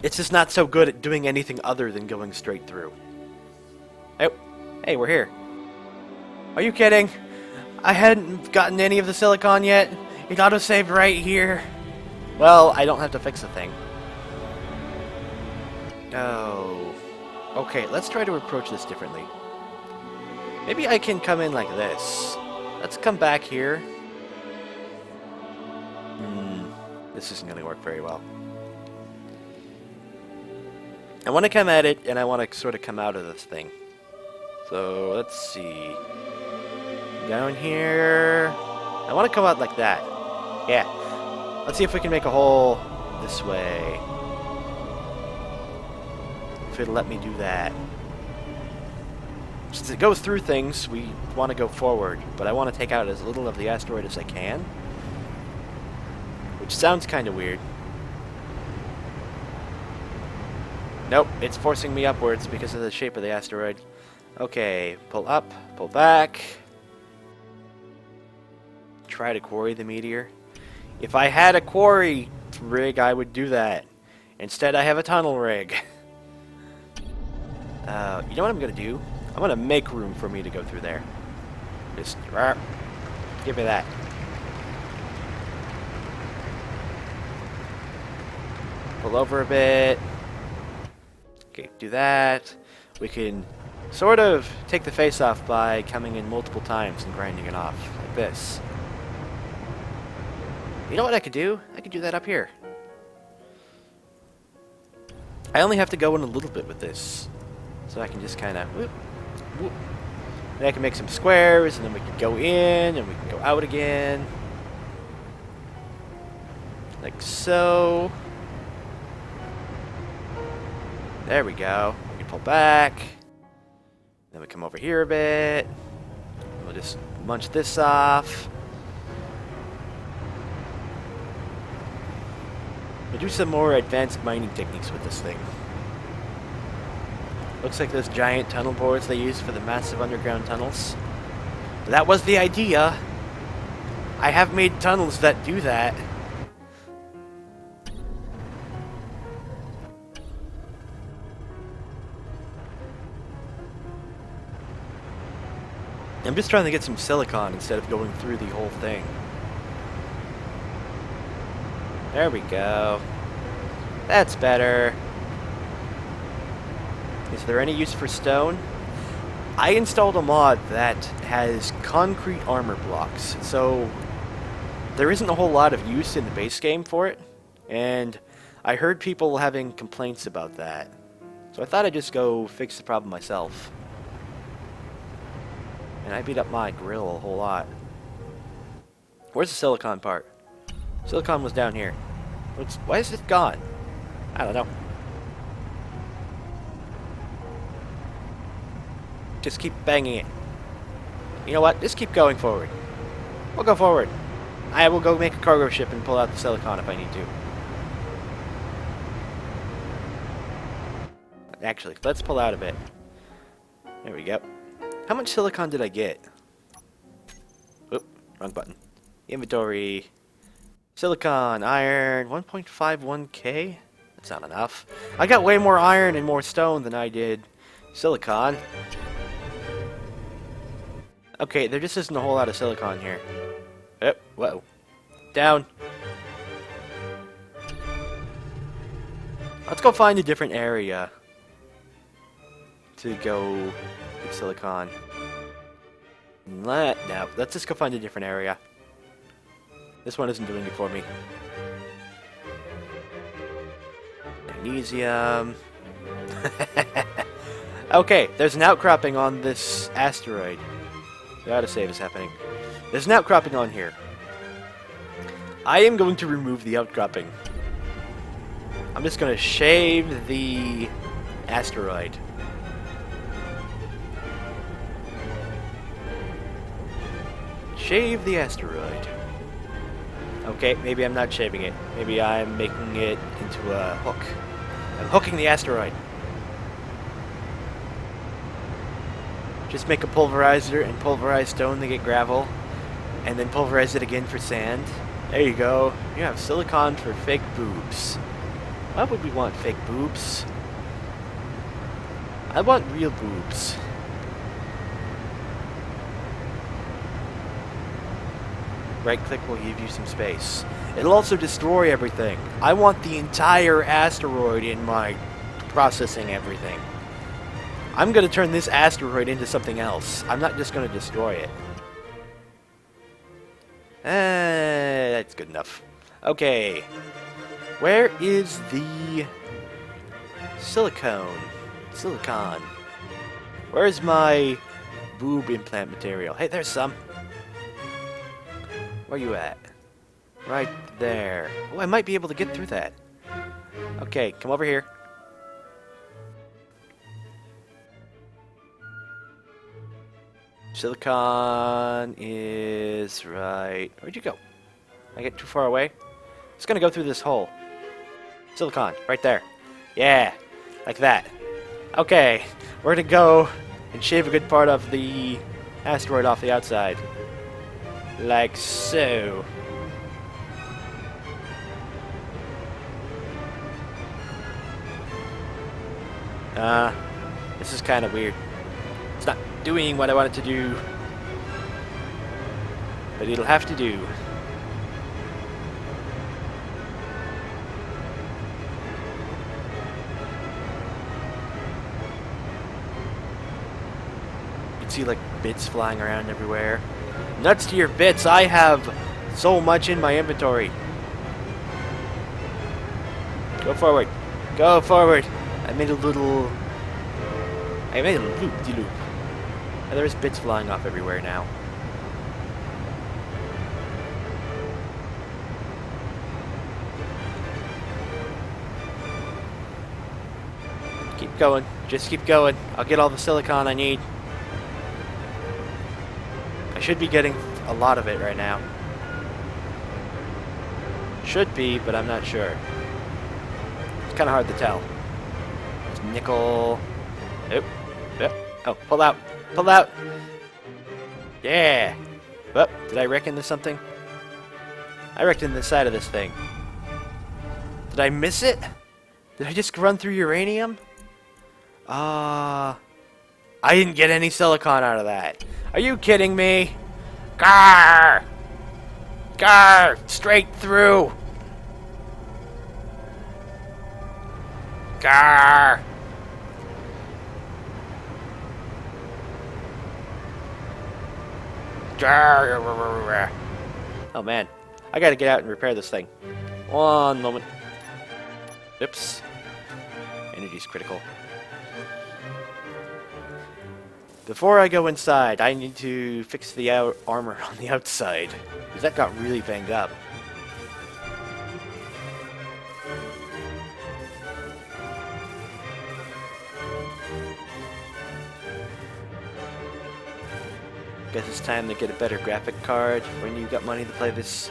It's just not so good at doing anything other than going straight through. Oh, hey, we're here. Are you kidding? I hadn't gotten any of the silicon yet. It auto-saved right here. Well, I don't have to fix the thing. Oh. Okay, let's try to approach this differently. Maybe I can come in like this. Let's come back here. This isn't going to work very well. I want to come at it, and I want to sort of come out of this thing. So, let's see. Down here. I want to come out like that. Yeah. Let's see if we can make a hole this way. If it'll let me do that. Since it goes through things, we want to go forward, but I want to take out as little of the asteroid as I can. Which sounds kind of weird. Nope, it's forcing me upwards because of the shape of the asteroid. Okay, pull up, pull back. Try to quarry the meteor. If I had a quarry rig, I would do that. Instead, I have a tunnel rig. You know what I'm going to do? I'm going to make room for me to go through there. Just give me that. Pull over a bit. Okay, do that. We can sort of take the face off by coming in multiple times and grinding it off, like this. You know what I could do? I could do that up here. I only have to go in a little bit with this. So I can just kind of whoop, whoop. Then I can make some squares, and then we can go in, and we can go out again. Like so. There we go. We can pull back. Then we come over here a bit. We'll just munch this off. We'll do some more advanced mining techniques with this thing. Looks like those giant tunnel boards they use for the massive underground tunnels. That was the idea. I have made tunnels that do that. I'm just trying to get some silicon instead of going through the whole thing. There we go. That's better. Is there any use for stone? I installed a mod that has concrete armor blocks, so there isn't a whole lot of use in the base game for it, and I heard people having complaints about that. So I thought I'd just go fix the problem myself. And I beat up my grill a whole lot. Where's the silicon part? Silicon was down here. Why is it gone? I don't know. Just keep banging it. You know what? Just keep going forward. We'll go forward. I will go make a cargo ship and pull out the silicon if I need to. Actually, let's pull out a bit. There we go. How much silicon did I get? Oop, wrong button. Inventory. Silicon, iron, 1.51k? That's not enough. I got way more iron and more stone than I did silicon. Okay, there just isn't a whole lot of silicon here. Yep, whoa. Down. Let's go find a different area to go get silicon. No, let's just go find a different area. This one isn't doing it for me. Magnesium. Okay, there's an outcropping on this asteroid. The autosave is happening. There's an outcropping on here. I am going to remove the outcropping. I'm just going to shave the asteroid. Shave the asteroid. Okay, maybe I'm not shaving it. Maybe I'm making it into a hook. I'm hooking the asteroid. Just make a pulverizer and pulverize stone to get gravel, and then pulverize it again for sand. There you go. You have silicon for fake boobs. Why would we want fake boobs? I want real boobs. Right click will give you some space. It'll also destroy everything. I want the entire asteroid in my processing everything. I'm going to turn this asteroid into something else. I'm not just going to destroy it. That's good enough. Okay. Where is the silicon? Silicon. Where's my boob implant material? Hey, there's some. Where you at? Right there. Oh, I might be able to get through that. Okay, come over here. Silicon is right... Where'd you go? I get too far away? It's gonna go through this hole. Silicon, right there. Yeah, like that. Okay, we're gonna go and shave a good part of the asteroid off the outside. Like so. This is kind of weird. It's not doing what I want it to do. But it'll have to do. You can see like bits flying around everywhere. Nuts to your bits, I have so much in my inventory. Go forward. Go forward. I made a loop-de-loop. And there's bits flying off everywhere now. Keep going. Just keep going. I'll get all the silicon I need. I should be getting a lot of it right now. Should be, but I'm not sure. It's kind of hard to tell. There's nickel. Oop. Yep. Oh, pull out. Pull out. Yeah. Oh, did I wreck into something? I wrecked into the side of this thing. Did I miss it? Did I just run through uranium? I didn't get any silicon out of that. Are you kidding me? Grr! Grr! Straight through! Grr! Grr! Oh man, I gotta get out and repair this thing. One moment. Oops. Energy's critical. Before I go inside, I need to fix the armor on the outside, because that got really banged up. Guess it's time to get a better graphic card when you got money to play this.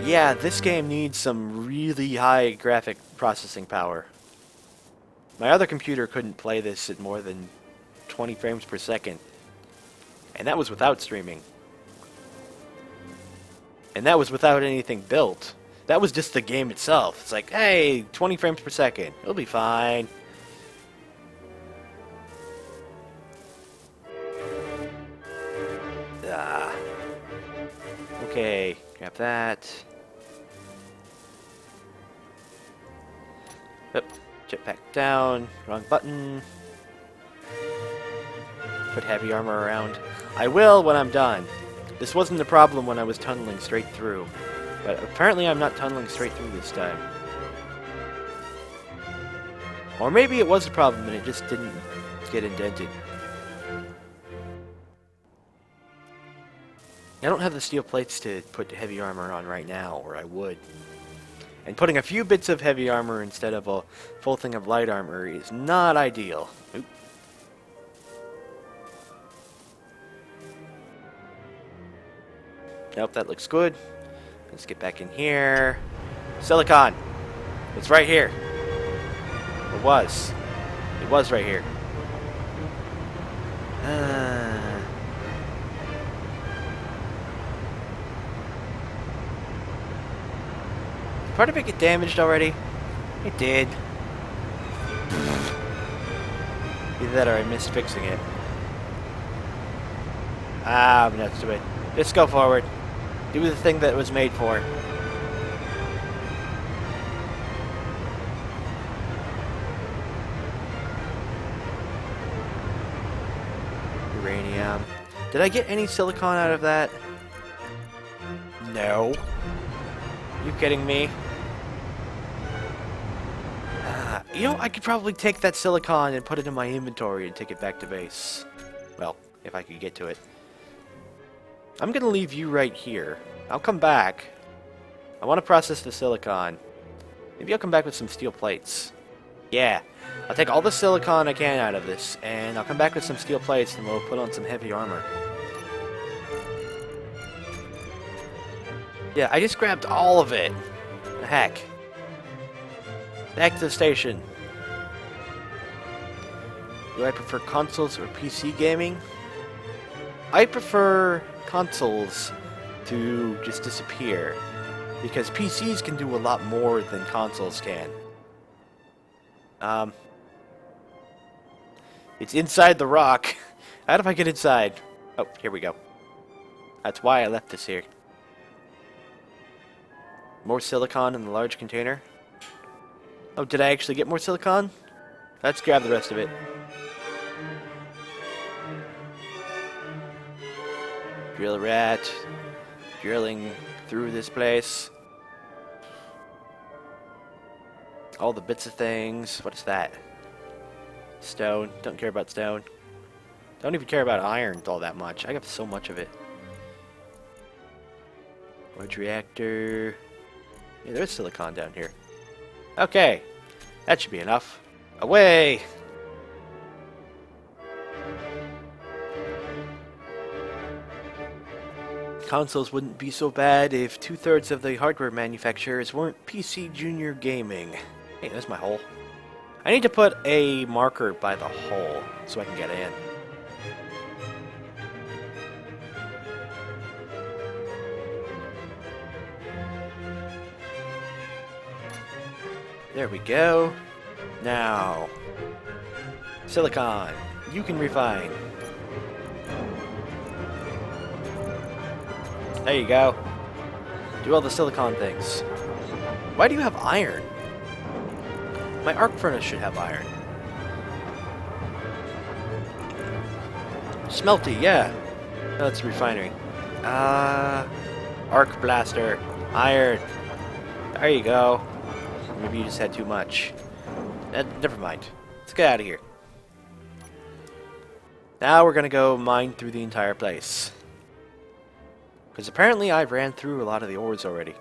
Yeah, this game needs some really high graphic processing power. My other computer couldn't play this at more than 20 frames per second. And that was without streaming. And that was without anything built. That was just the game itself. It's like, hey, 20 frames per second. It'll be fine. Okay, grab that. Yep, jetpack down. Wrong button. Put heavy armor around. I will when I'm done. This wasn't a problem when I was tunneling straight through. But apparently I'm not tunneling straight through this time. Or maybe it was a problem and it just didn't get indented. I don't have the steel plates to put heavy armor on right now, or I would. And putting a few bits of heavy armor instead of a full thing of light armor is not ideal. Oop. Nope, that looks good. Let's get back in here. Silicon! It's right here. It was. It was right here. Did part of it get damaged already? It did. Either that or I missed fixing it. I'm nuts to it. Just go forward. Do the thing that it was made for. Uranium. Did I get any silicon out of that? No. You kidding me? You know, I could probably take that silicon and put it in my inventory and take it back to base. Well, if I could get to it. I'm gonna leave you right here. I'll come back. I want to process the silicon. Maybe I'll come back with some steel plates. Yeah. I'll take all the silicon I can out of this, and I'll come back with some steel plates and we'll put on some heavy armor. Yeah, I just grabbed all of it. The heck. Back to the station. Do I prefer consoles or PC gaming? I prefer consoles to just disappear, because PCs can do a lot more than consoles can. It's inside the rock. How do I get inside? Oh, here we go. That's why I left this here. More silicon in the large container. Oh, did I actually get more silicon? Let's grab the rest of it. Drill rat. Drilling through this place. All the bits of things. What is that? Stone. Don't care about stone. Don't even care about iron all that much. I got so much of it. Large reactor. Yeah, there's silicon down here. Okay. That should be enough. Away! Consoles wouldn't be so bad if 2/3 of the hardware manufacturers weren't PC Junior Gaming. Hey, there's my hole. I need to put a marker by the hole so I can get in. There we go. Now, silicon, you can refine. There you go. Do all the silicon things. Why do you have iron? My arc furnace should have iron. Smelty, yeah. No, it's a refinery. Arc blaster. Iron. There you go. Maybe you just had too much. Never mind. Let's get out of here. Now we're gonna go mine through the entire place. Because apparently I've ran through a lot of the ores already.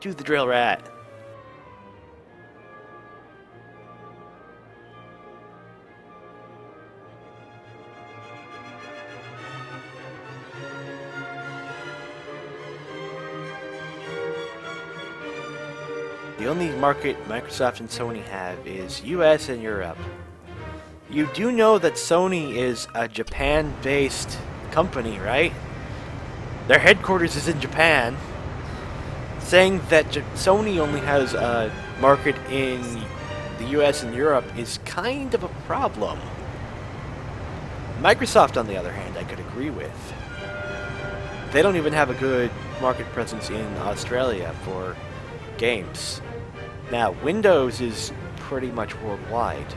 Do the drill rat. The only market Microsoft and Sony have is US and Europe. You do know that Sony is a Japan-based company, right? Their headquarters is in Japan. Saying that Sony only has a market in the US and Europe is kind of a problem. Microsoft, on the other hand, I could agree with. They don't even have a good market presence in Australia for games. Now, Windows is pretty much worldwide.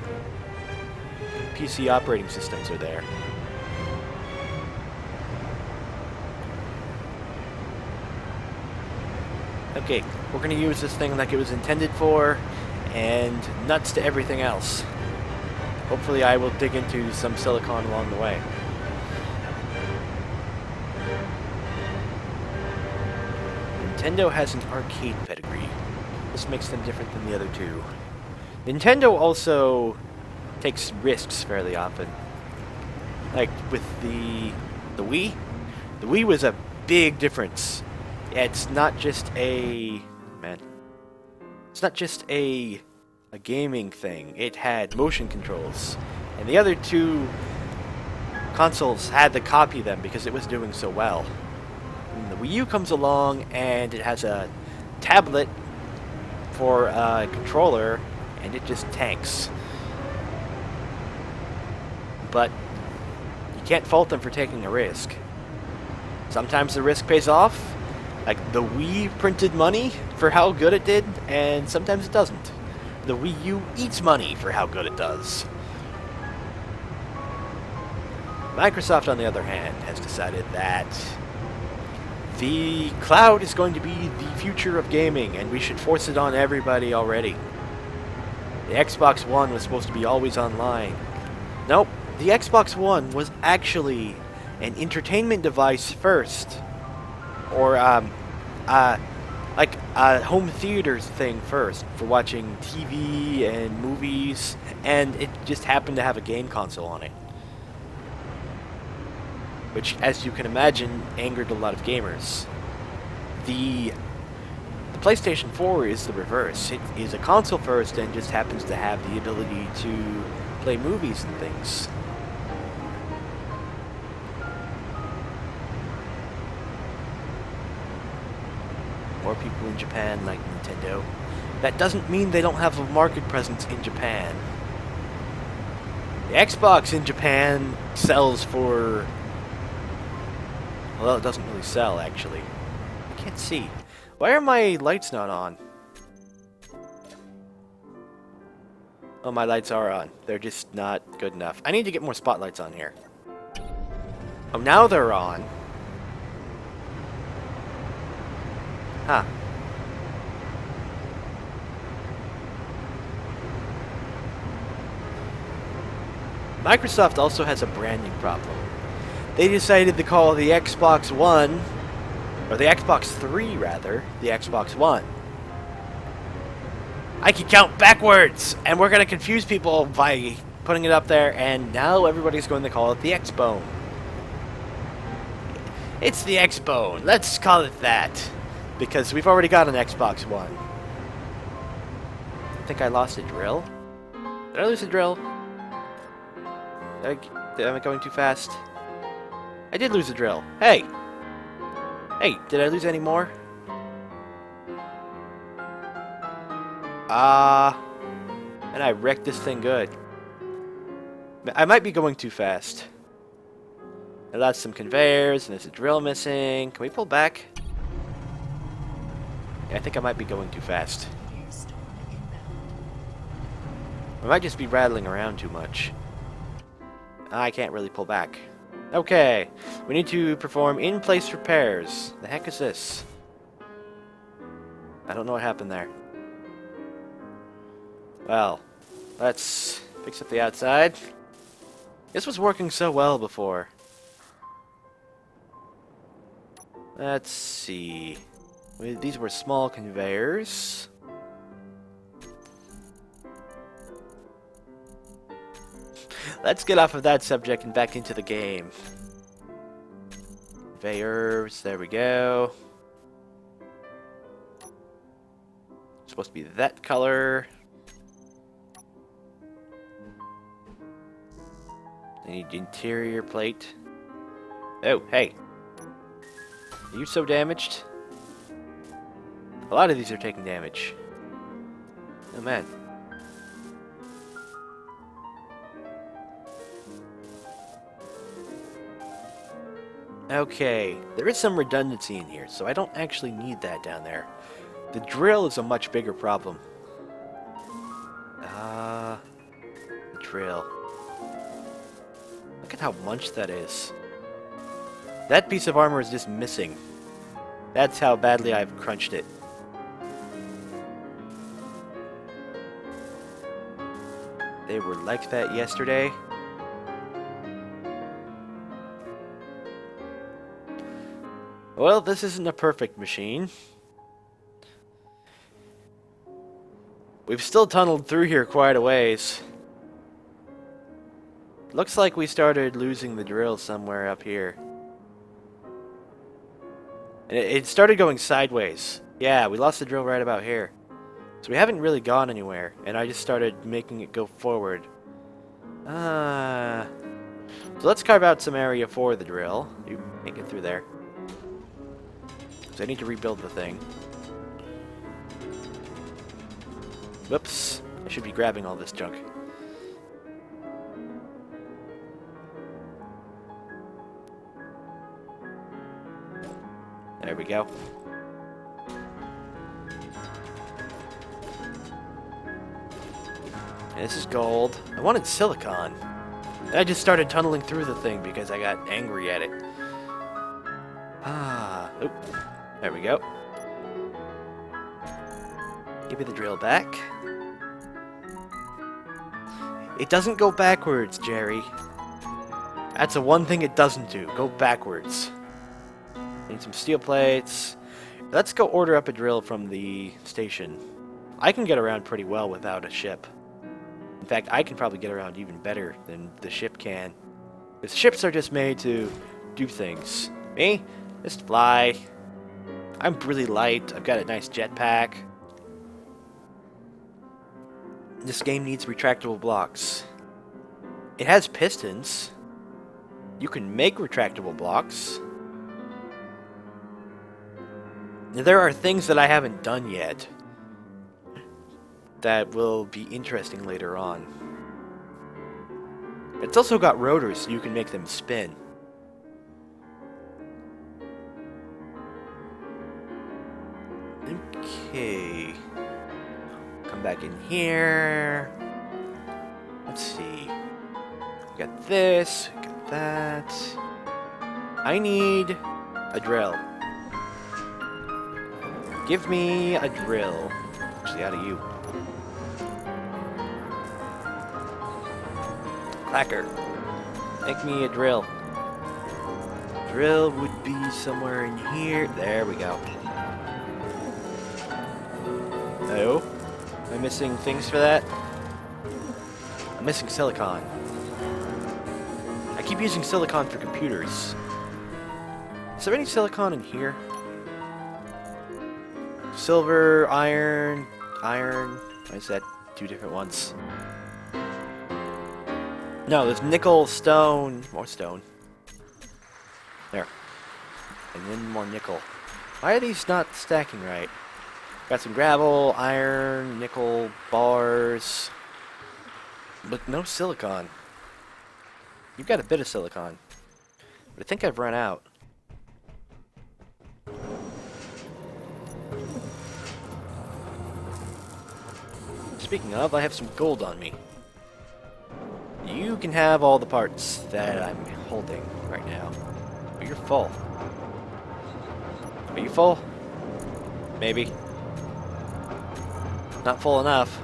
PC operating systems are there. Okay, we're going to use this thing like it was intended for, and nuts to everything else. Hopefully I will dig into some silicon along the way. Nintendo has an arcade pedigree. This makes them different than the other two. Nintendo also takes risks fairly often. Like with the Wii. The Wii was a big difference. It's not just a It's not just a gaming thing. It had motion controls, and the other two consoles had to copy them because it was doing so well. And the Wii U comes along and it has a tablet for a controller, and it just tanks. But you can't fault them for taking a risk. Sometimes the risk pays off. Like the Wii printed money for how good it did, and sometimes it doesn't. The Wii U eats money for how good it does. Microsoft, on the other hand, has decided that the cloud is going to be the future of gaming, and we should force it on everybody already. The Xbox One was supposed to be always online. Nope, the Xbox One was actually an entertainment device first. Or, like a home theaters thing first for watching TV and movies, and it just happened to have a game console on it. Which, as you can imagine, angered a lot of gamers. The PlayStation 4 is the reverse. It is a console first and just happens to have the ability to play movies and things. More people in Japan like Nintendo. That doesn't mean they don't have a market presence in Japan. The Xbox in Japan sells for... well, it doesn't really sell, actually. I can't see. Why are my lights not on? Oh, my lights are on. They're just not good enough. I need to get more spotlights on here. Oh, now they're on. Huh. Microsoft also has a branding problem. They decided to call the Xbox One, or the Xbox 3 rather, the Xbox One. I can count backwards, and we're going to confuse people by putting it up there, and now everybody's going to call it the Xbone. It's the Xbone. Let's call it that. Because we've already got an Xbox One. think I lost a drill. Did I lose a drill? Am I going too fast? I did lose a drill. Hey! Hey, did I lose any more? And I wrecked this thing good. I might be going too fast. I lost some conveyors, and there's a drill missing. Can we pull back? Yeah, I think I might be going too fast. I might just be rattling around too much. I can't really pull back. Okay, we need to perform in-place repairs. The heck is this? I don't know what happened there. Well, let's fix up the outside. This was working so well before. Let's see. These were small conveyors. Let's get off of that subject and back into the game. Conveyors, there we go. Supposed to be that color. I need interior plate. Oh, hey. Are you so damaged? A lot of these are taking damage. Oh, man. Okay, there is some redundancy in here, so I don't actually need that down there. The drill is a much bigger problem. The drill. Look at how much that is. That piece of armor is just missing. That's how badly I've crunched it. They were like that yesterday. Well, this isn't a perfect machine. We've still tunneled through here quite a ways. Looks like we started losing the drill somewhere up here. And it started going sideways. Yeah, we lost the drill right about here. So we haven't really gone anywhere, and I just started making it go forward. So let's carve out some area for the drill. You can't get through there. So I need to rebuild the thing. Whoops. I should be grabbing all this junk. There we go. And this is gold. I wanted silicon. And I just started tunneling through the thing because I got angry at it. Oop. There we go. Give me the drill back. It doesn't go backwards, Jerry. That's the one thing it doesn't do. Go backwards. Need some steel plates. Let's go order up a drill from the station. I can get around pretty well without a ship. In fact, I can probably get around even better than the ship can. Because ships are just made to do things. Me? Just fly. I'm really light. I've got a nice jetpack. This game needs retractable blocks. It has pistons. You can make retractable blocks. There are things that I haven't done yet that will be interesting later on. It's also got rotors, so you can make them spin. Okay. Come back in here. Let's see. We got this, we got that. I need a drill. Give me a drill. Actually, out of you. Clacker. Make me a drill. Drill would be somewhere in here. There we go. Oh. Am I missing things for that? I'm missing silicon. I keep using silicon for computers. Is there any silicon in here? Silver, iron, I said two different ones. No, there's nickel, stone, more stone. There. And then more nickel. Why are these not stacking right? Got some gravel, iron, nickel, bars. But no silicon. You've got a bit of silicon. But I think I've run out. Speaking of, I have some gold on me. You can have all the parts that I'm holding right now. But you're full. Are you full? Maybe. Not full enough.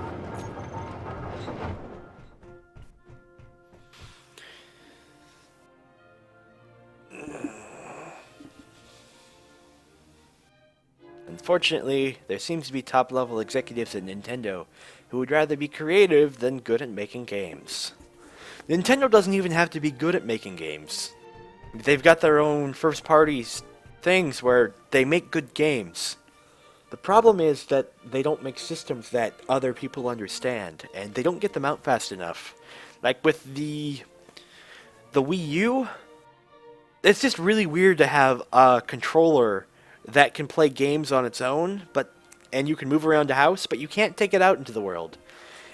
Unfortunately, there seems to be top-level executives at Nintendo who would rather be creative than good at making games. Nintendo doesn't even have to be good at making games. They've got their own first-party things where they make good games. The problem is that they don't make systems that other people understand, and they don't get them out fast enough. Like with the Wii U, it's just really weird to have a controller that can play games on its own, and you can move around the house, but you can't take it out into the world.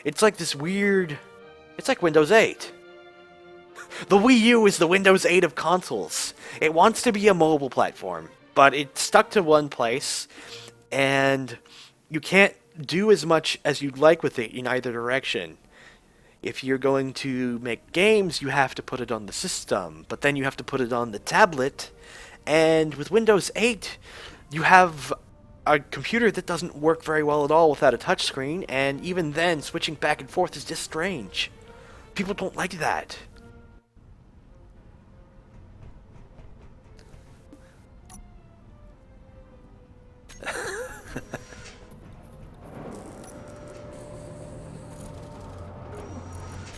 It's like this weird... It's like Windows 8. The Wii U is the Windows 8 of consoles. It wants to be a mobile platform, but it's stuck to one place, and you can't do as much as you'd like with it in either direction. If you're going to make games, you have to put it on the system, but then you have to put it on the tablet, and with Windows 8, you have a computer that doesn't work very well at all without a touchscreen, and even then, switching back and forth is just strange. People don't like that.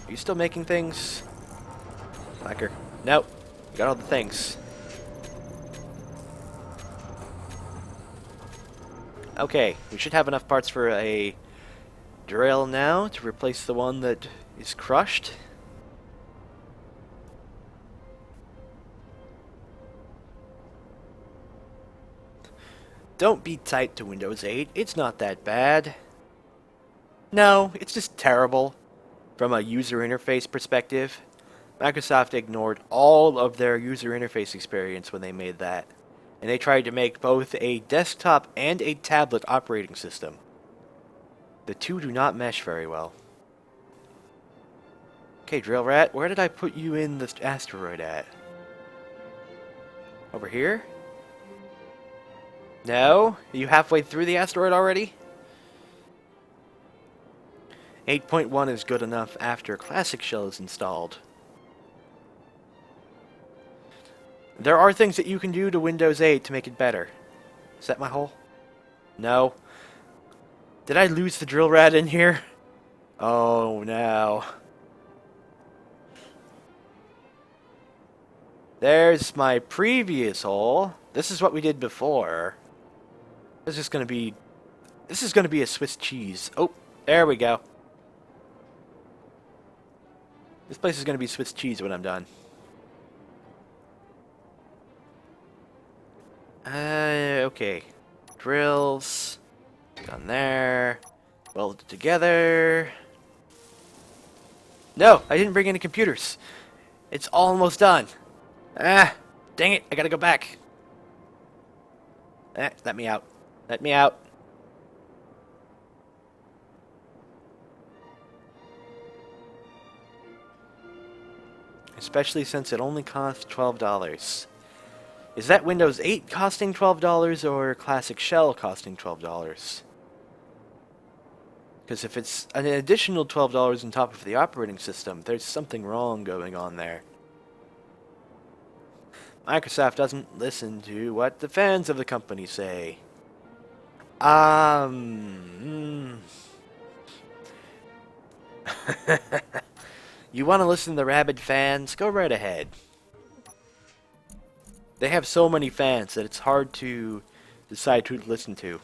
Are you still making things? Slacker. Nope. You got all the things. Okay, we should have enough parts for a drill now to replace the one that is crushed. Don't be tight to Windows 8. It's not that bad. No, it's just terrible from a user interface perspective. Microsoft ignored all of their user interface experience when they made that. And they tried to make both a desktop and a tablet operating system. The two do not mesh very well. Okay, Drill Rat, where did I put you in the asteroid at? Over here? No? Are you halfway through the asteroid already? 8.1 is good enough after Classic Shell is installed. There are things that you can do to Windows 8 to make it better. Is that my hole? No. Did I lose the Drill Rat in here? Oh, no. There's my previous hole. This is what we did before. This is gonna be a Swiss cheese. Oh, there we go. This place is gonna be Swiss cheese when I'm done. Okay. Drills. Done there. Welded together. No, I didn't bring any computers. It's almost done. Ah, dang it, I gotta go back. Let me out. Let me out. Especially since it only costs $12. Is that Windows 8 costing $12 or Classic Shell costing $12? Because if it's an additional $12 on top of the operating system, there's something wrong going on there. Microsoft doesn't listen to what the fans of the company say. You want to listen to the rabid fans? Go right ahead. They have so many fans that it's hard to decide who to listen to.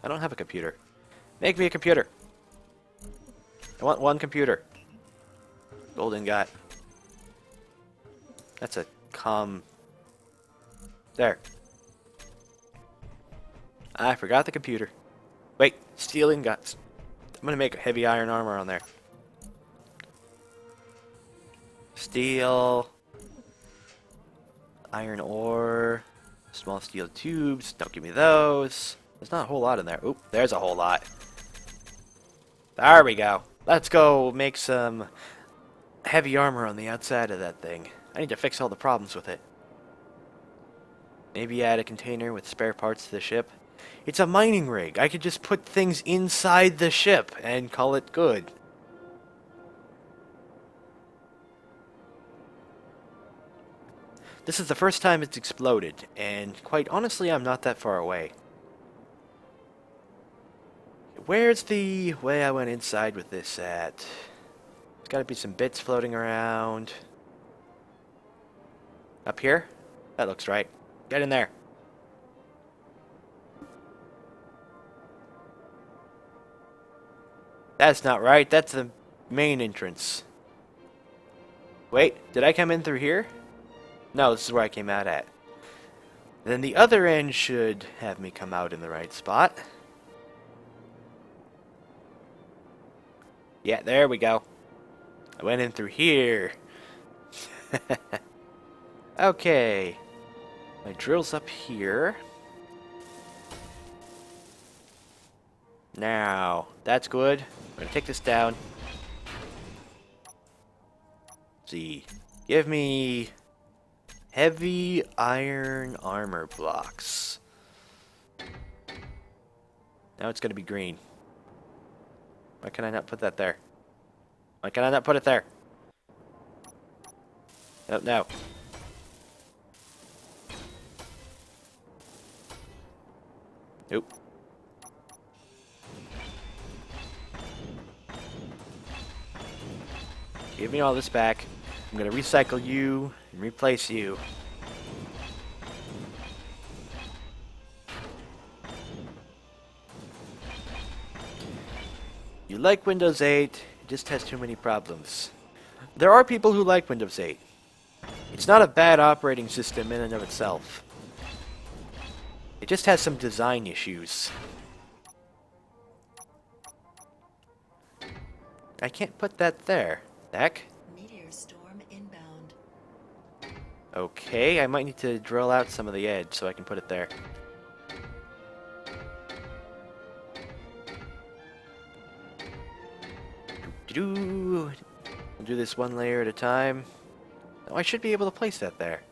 I don't have a computer. Make me a computer. I want one computer. Golden got. That's a There. I forgot the computer. Wait, steel ingots. I'm gonna make a heavy iron armor on there. Steel. Iron ore. Small steel tubes. Don't give me those. There's not a whole lot in there. Oop, there's a whole lot. There we go. Let's go make some heavy armor on the outside of that thing. I need to fix all the problems with it. Maybe add a container with spare parts to the ship. It's a mining rig. I could just put things inside the ship and call it good. This is the first time it's exploded, and quite honestly, I'm not that far away. Where's the way I went inside with this at? There's gotta be some bits floating around. Up here? That looks right. Get in there. That's not right. That's the main entrance. Wait, did I come in through here? No, this is where I came out at. Then the other end should have me come out in the right spot. Yeah, there we go. I went in through here. Okay. My drill's up here. Now, that's good. I'm gonna take this down. Let's see. Give me heavy iron armor blocks. Now it's gonna be green. Why can I not put that there? Why can I not put it there? Oh, no. Nope. Give me all this back. I'm gonna recycle you and replace you. You like Windows 8, it just has too many problems. There are people who like Windows 8. It's not a bad operating system in and of itself. It just has some design issues. I can't put that there. Heck? Meteor storm inbound. Okay, I might need to drill out some of the edge so I can put it there. We'll do this one layer at a time. Oh, I should be able to place that there.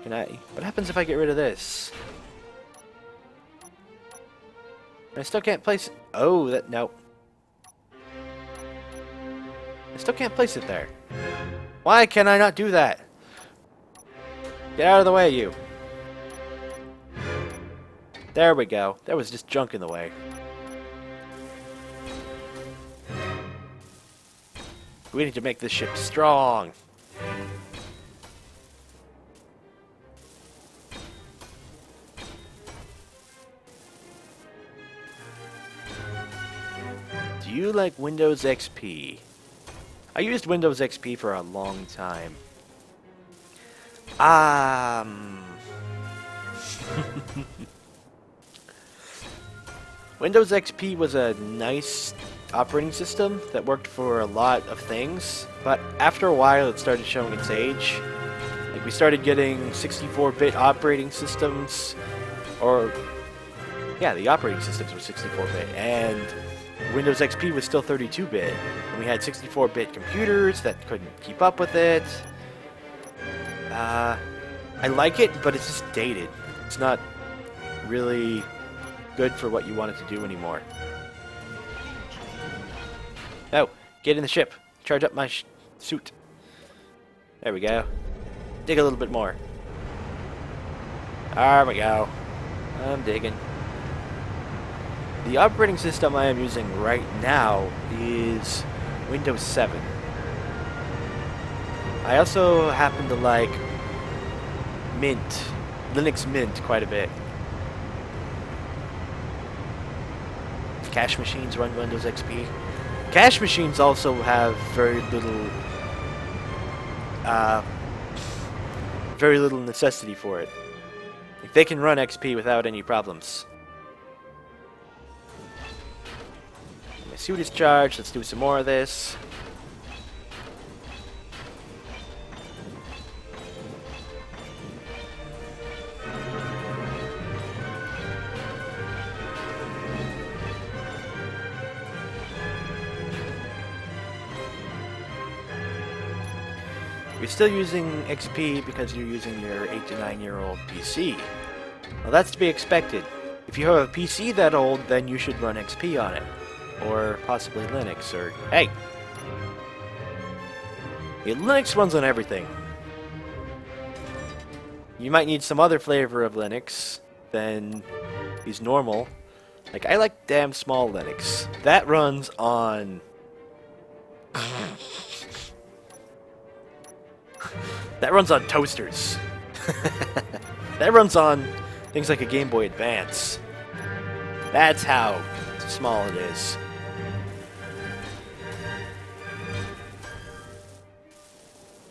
Can I? What happens if I get rid of this? I still can't place it. Oh, that no. I still can't place it there. Why can I not do that? Get out of the way, you. There we go. There was just junk in the way. We need to make this ship strong. Do you like Windows XP? I used Windows XP for a long time. Windows XP was a nice operating system that worked for a lot of things, but after a while it started showing its age. Like, we started getting 64-bit operating systems, or yeah, the operating systems were 64-bit, and Windows XP was still 32-bit. And we had 64-bit computers that couldn't keep up with it. I like it, but it's just dated. It's not really good for what you want it to do anymore. Oh, get in the ship. Charge up my suit. There we go. Dig a little bit more. There we go. I'm digging. The operating system I am using right now is Windows 7. I also happen to like Mint, Linux Mint, quite a bit. Cache machines run Windows XP. Cash machines also have very little necessity for it. Like, they can run XP without any problems. My suit is charged. Let's do some more of this. You're still using XP because you're using your 8 to 9-year-old PC. Well, that's to be expected. If you have a PC that old, then you should run XP on it. Or possibly Linux, or... Hey! Yeah, Linux runs on everything. You might need some other flavor of Linux than is normal. Like, I like damn small Linux. That runs on... That runs on toasters. That runs on things like a Game Boy Advance. That's how small it is.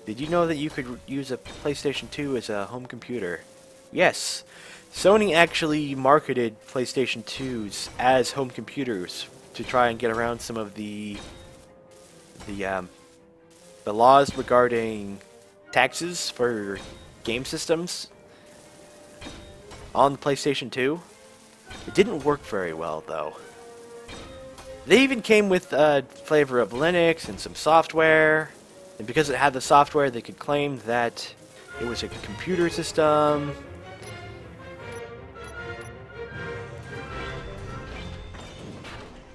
Did you know that you could use a PlayStation 2 as a home computer? Yes. Sony actually marketed PlayStation 2s as home computers to try and get around some of the laws regarding taxes for game systems on the PlayStation 2. It didn't work very well, though. They even came with a flavor of Linux and some software, and because it had the software, they could claim that it was a computer system.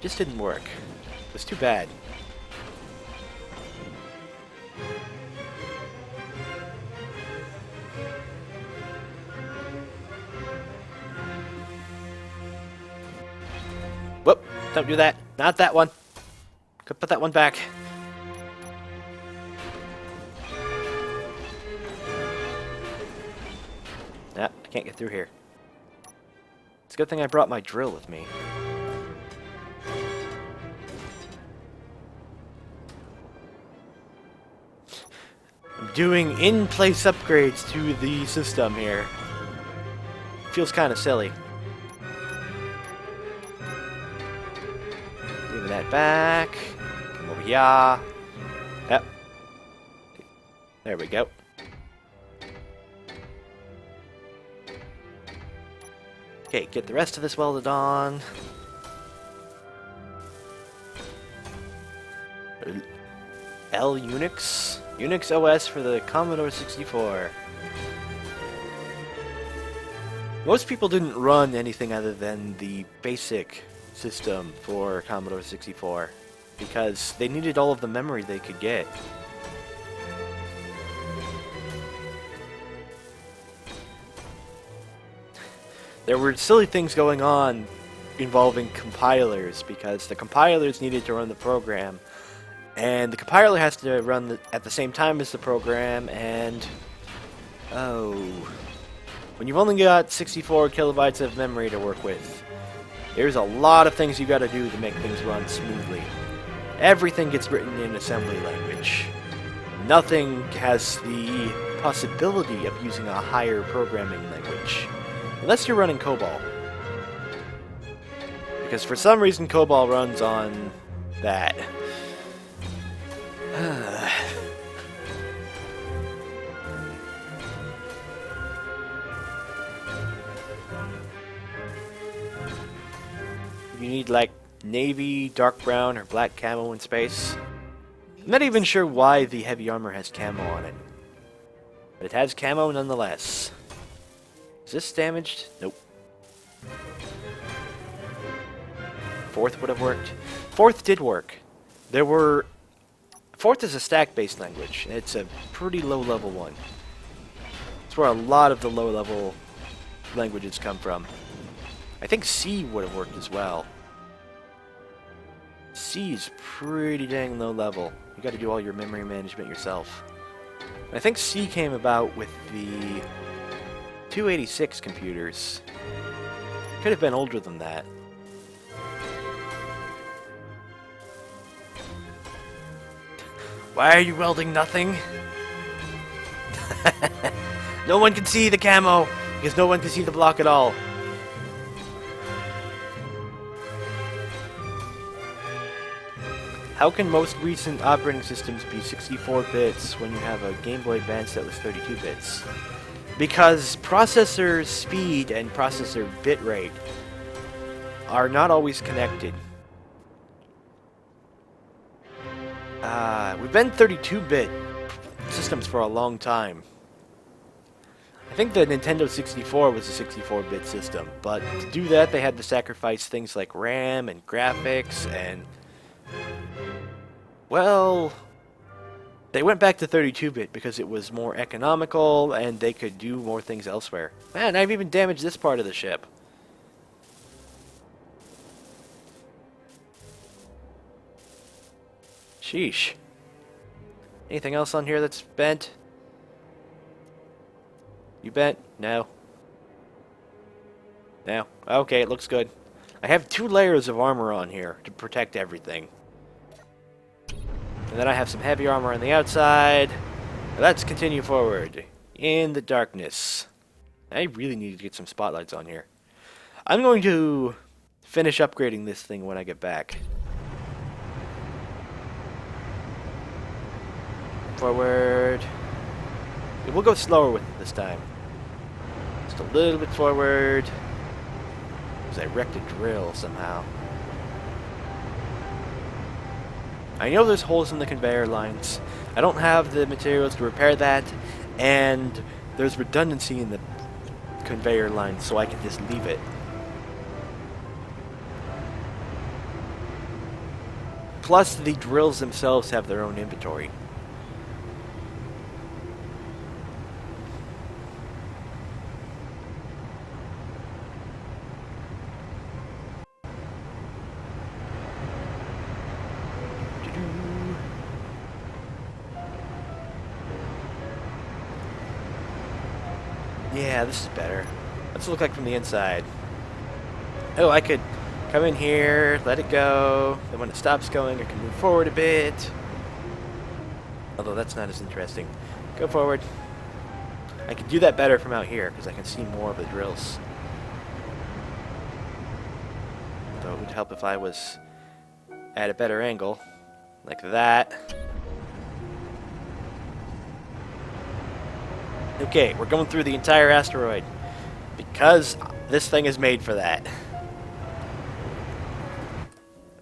Just didn't work. It was too bad. Whoop! Don't do that. Not that one. Could put that one back. Nah, I can't get through here. It's a good thing I brought my drill with me. I'm doing in-place upgrades to the system here. Feels kind of silly. Give that back. Come over here. Yep. There we go. Okay, get the rest of this welded on. L Unix. Unix OS for the Commodore 64. Most people didn't run anything other than the basic system for Commodore 64 because they needed all of the memory they could get. There were silly things going on involving compilers because the compilers needed to run the program, and the compiler has to run at the same time as the program, and when you've only got 64 kilobytes of memory to work with, there's a lot of things you gotta do to make things run smoothly. Everything gets written in assembly language. Nothing has the possibility of using a higher programming language. Unless you're running COBOL. Because for some reason COBOL runs on that. You need like navy, dark brown, or black camo in space. I'm not even sure why the heavy armor has camo on it. But it has camo nonetheless. Is this damaged? Nope. Fourth would have worked. Fourth did work. Fourth is a stack-based language. It's a pretty low-level one. It's where a lot of the low-level languages come from. I think C would have worked as well. C is pretty dang low-level. You got to do all your memory management yourself. And I think C came about with the 286 computers. Could have been older than that. Why are you welding nothing? No one can see the camo, because no one can see the block at all. How can most recent operating systems be 64 bits when you have a Game Boy Advance that was 32 bits? Because processor speed and processor bitrate are not always connected. We've been 32-bit systems for a long time. I think the Nintendo 64 was a 64-bit system, but to do that they had to sacrifice things like RAM and graphics and... well... they went back to 32-bit because it was more economical and they could do more things elsewhere. Man, I've even damaged this part of the ship. Sheesh. Anything else on here that's bent? You bent? No. No. Okay, it looks good. I have 2 layers of armor on here to protect everything. And then I have some heavy armor on the outside. Let's continue forward in the darkness. I really need to get some spotlights on here. I'm going to finish upgrading this thing when I get back. Forward. We'll go slower with it this time. Just a little bit forward. Because I wrecked a drill somehow. I know there's holes in the conveyor lines. I don't have the materials to repair that, and there's redundancy in the conveyor line, so I can just leave it. Plus, the drills themselves have their own inventory. Yeah, this is better. What's it look like from the inside? Oh, I could come in here, let it go, then when it stops going, I can move forward a bit. Although that's not as interesting. Go forward. I could do that better from out here, because I can see more of the drills. Though it would help if I was at a better angle, like that. Okay, we're going through the entire asteroid because this thing is made for that.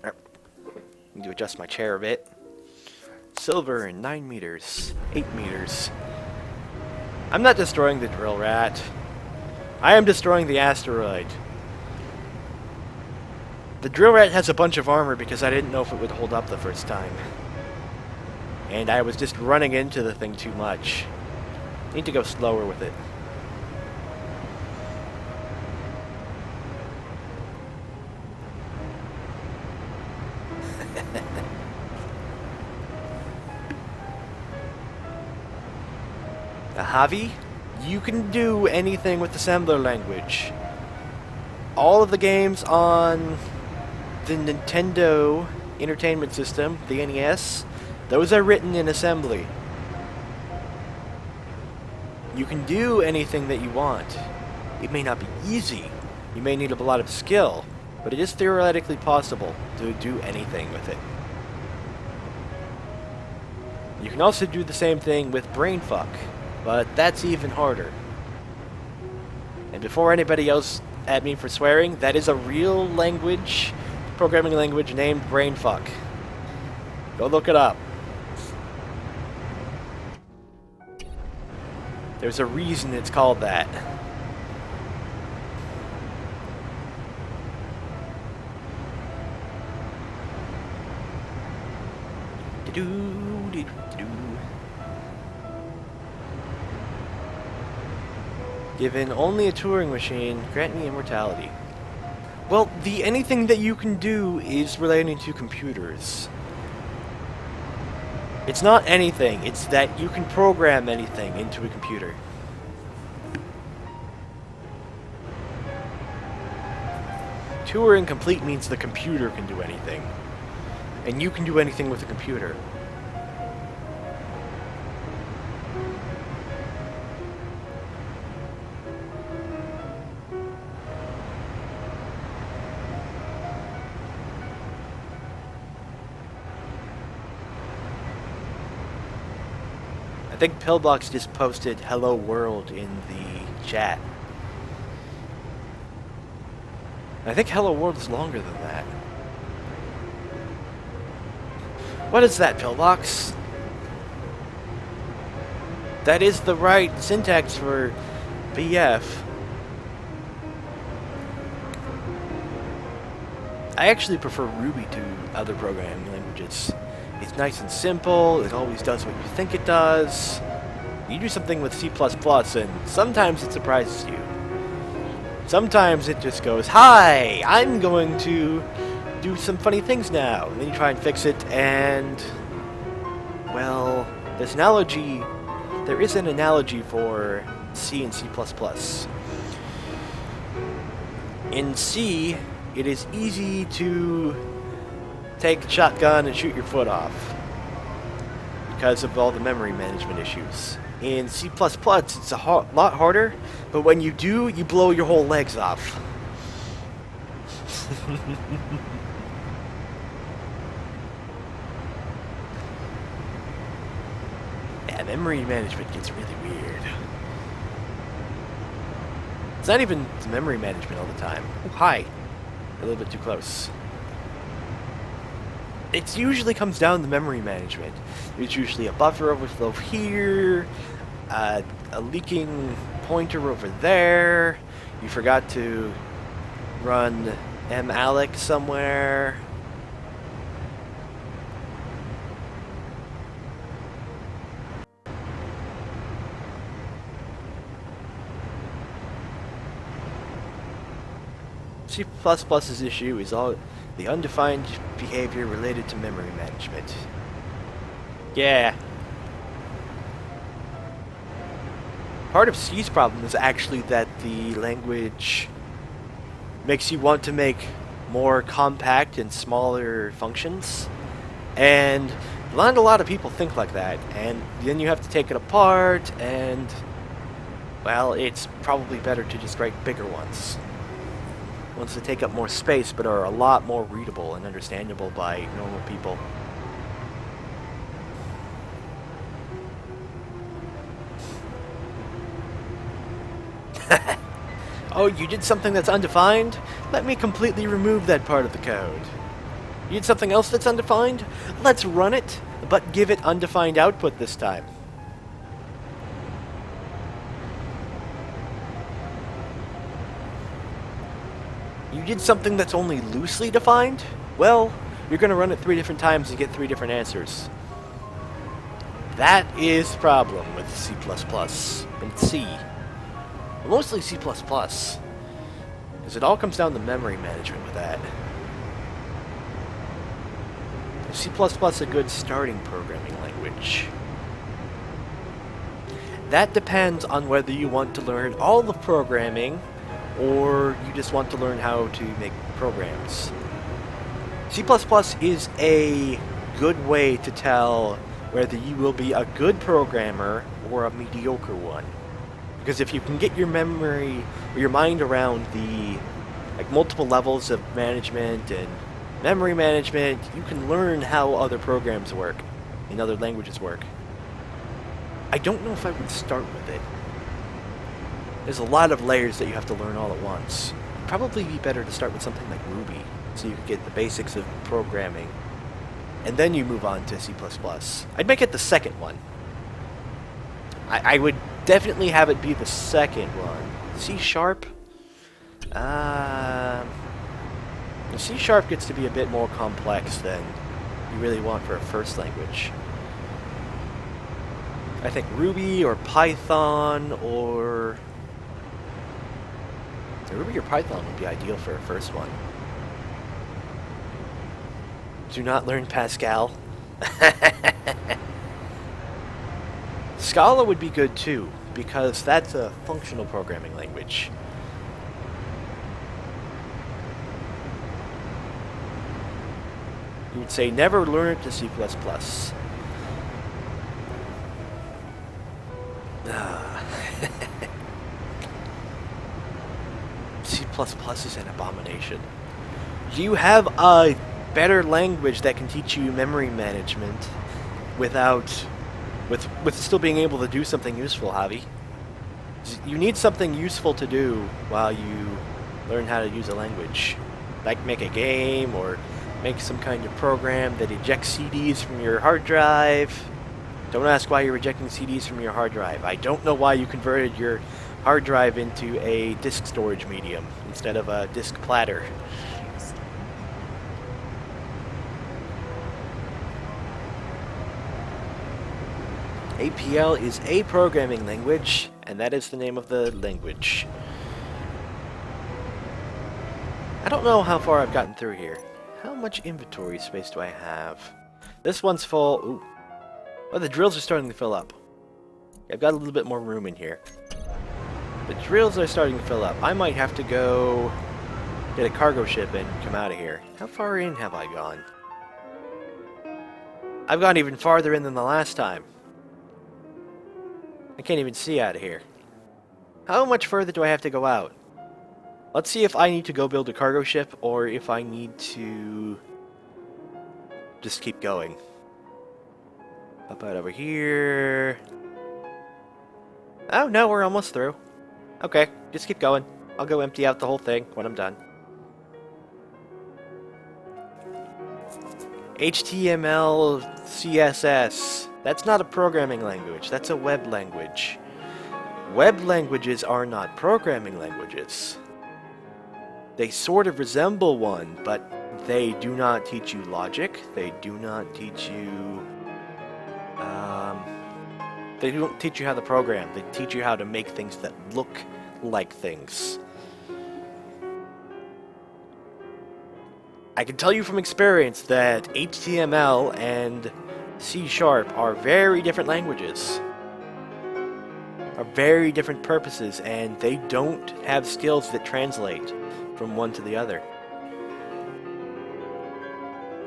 I need to adjust my chair a bit. Silver in 9 meters, 8 meters. I'm not destroying the drill rat. I am destroying the asteroid. The drill rat has a bunch of armor because I didn't know if it would hold up the first time. And I was just running into the thing too much. Need to go slower with it. Javi, you can do anything with assembler language. All of the games on the Nintendo Entertainment System, the NES, those are written in assembly. You can do anything that you want. It may not be easy. You may need a lot of skill, but it is theoretically possible to do anything with it. You can also do the same thing with brainfuck, but that's even harder. And before anybody else at me for swearing, that is a real language, programming language named brainfuck. Go look it up. There's a reason it's called that. Given only a Turing machine, grant me immortality. Well, the anything that you can do is relating to computers. It's not anything, it's that you can program anything into a computer. Turing complete means the computer can do anything. And you can do anything with a computer. I think Pillbox just posted "Hello World" in the chat. I think "Hello World" is longer than that. What is that, Pillbox? That is the right syntax for BF. I actually prefer Ruby to other programming languages. It's nice and simple, it always does what you think it does. You do something with C++ and sometimes it surprises you. Sometimes it just goes, "Hi, I'm going to do some funny things now." And then you try and fix it and... well, there's an analogy. There is an analogy for C and C++. In C, it is easy to take the shotgun and shoot your foot off because of all the memory management issues. In C++, it's a lot harder, but when you do, you blow your whole legs off. Yeah, memory management gets really weird. It's not even memory management all the time. Oh, hi. A little bit too close. It usually comes down to memory management. There's usually a buffer overflow here, a leaking pointer over there. You forgot to run malloc somewhere. C++'s issue is all the undefined behavior related to memory management. Yeah. Part of C's problem is actually that the language makes you want to make more compact and smaller functions. And not a lot of people think like that. And then you have to take it apart and, well, it's probably better to just write bigger ones. Ones that take up more space but are a lot more readable and understandable by normal people. Oh, you did something that's undefined? Let me completely remove that part of the code. You did something else that's undefined? Let's run it, but give it undefined output this time. You did something that's only loosely defined? Well, you're going to run it 3 different times and get 3 different answers. That is the problem with C++ and C. Mostly C++, because it all comes down to memory management with that. C++ is a good starting programming language. That depends on whether you want to learn all the programming or you just want to learn how to make programs. C++ is a good way to tell whether you will be a good programmer or a mediocre one. Because if you can get your memory or your mind around the multiple levels of management and memory management, you can learn how other programs work and other languages work. I don't know if I would start with it. There's a lot of layers that you have to learn all at once. It'd probably be better to start with something like Ruby, so you can get the basics of programming, and then you move on to C++. I'd make it the second one. I would definitely have it be the second one. C#? C# gets to be a bit more complex than you really want for a first language. I think Ruby or Python or... Ruby or Python would be ideal for a first one. Do not learn Pascal. Scala would be good too, because that's a functional programming language. You would say never learn it to C++. C++ is an abomination. You have a better language that can teach you memory management without with still being able to do something useful, Javi. You need something useful to do while you learn how to use a language. Like make a game or make some kind of program that ejects CDs from your hard drive. Don't ask why you're ejecting CDs from your hard drive. I don't know why you converted your hard drive into a disk storage medium instead of a disk platter. APL is a programming language, and that is the name of the language. I don't know how far I've gotten through here. How much inventory space do I have? This one's full. Ooh. Oh, the drills are starting to fill up. I've got a little bit more room in here. The drills are starting to fill up. I might have to go get a cargo ship and come out of here. How far in have I gone? I've gone even farther in than the last time. I can't even see out of here. How much further do I have to go out? Let's see if I need to go build a cargo ship or if I need to just keep going. Up out over here. Oh no, we're almost through. Okay, just keep going. I'll go empty out the whole thing when I'm done. HTML, CSS. That's not a programming language. That's a web language. Web languages are not programming languages. They sort of resemble one, but they do not teach you logic. They do not teach you... they don't teach you how to program. They teach you how to make things that look like things. I can tell you from experience that HTML and C# are very different languages. Are very different purposes, and they don't have skills that translate from one to the other.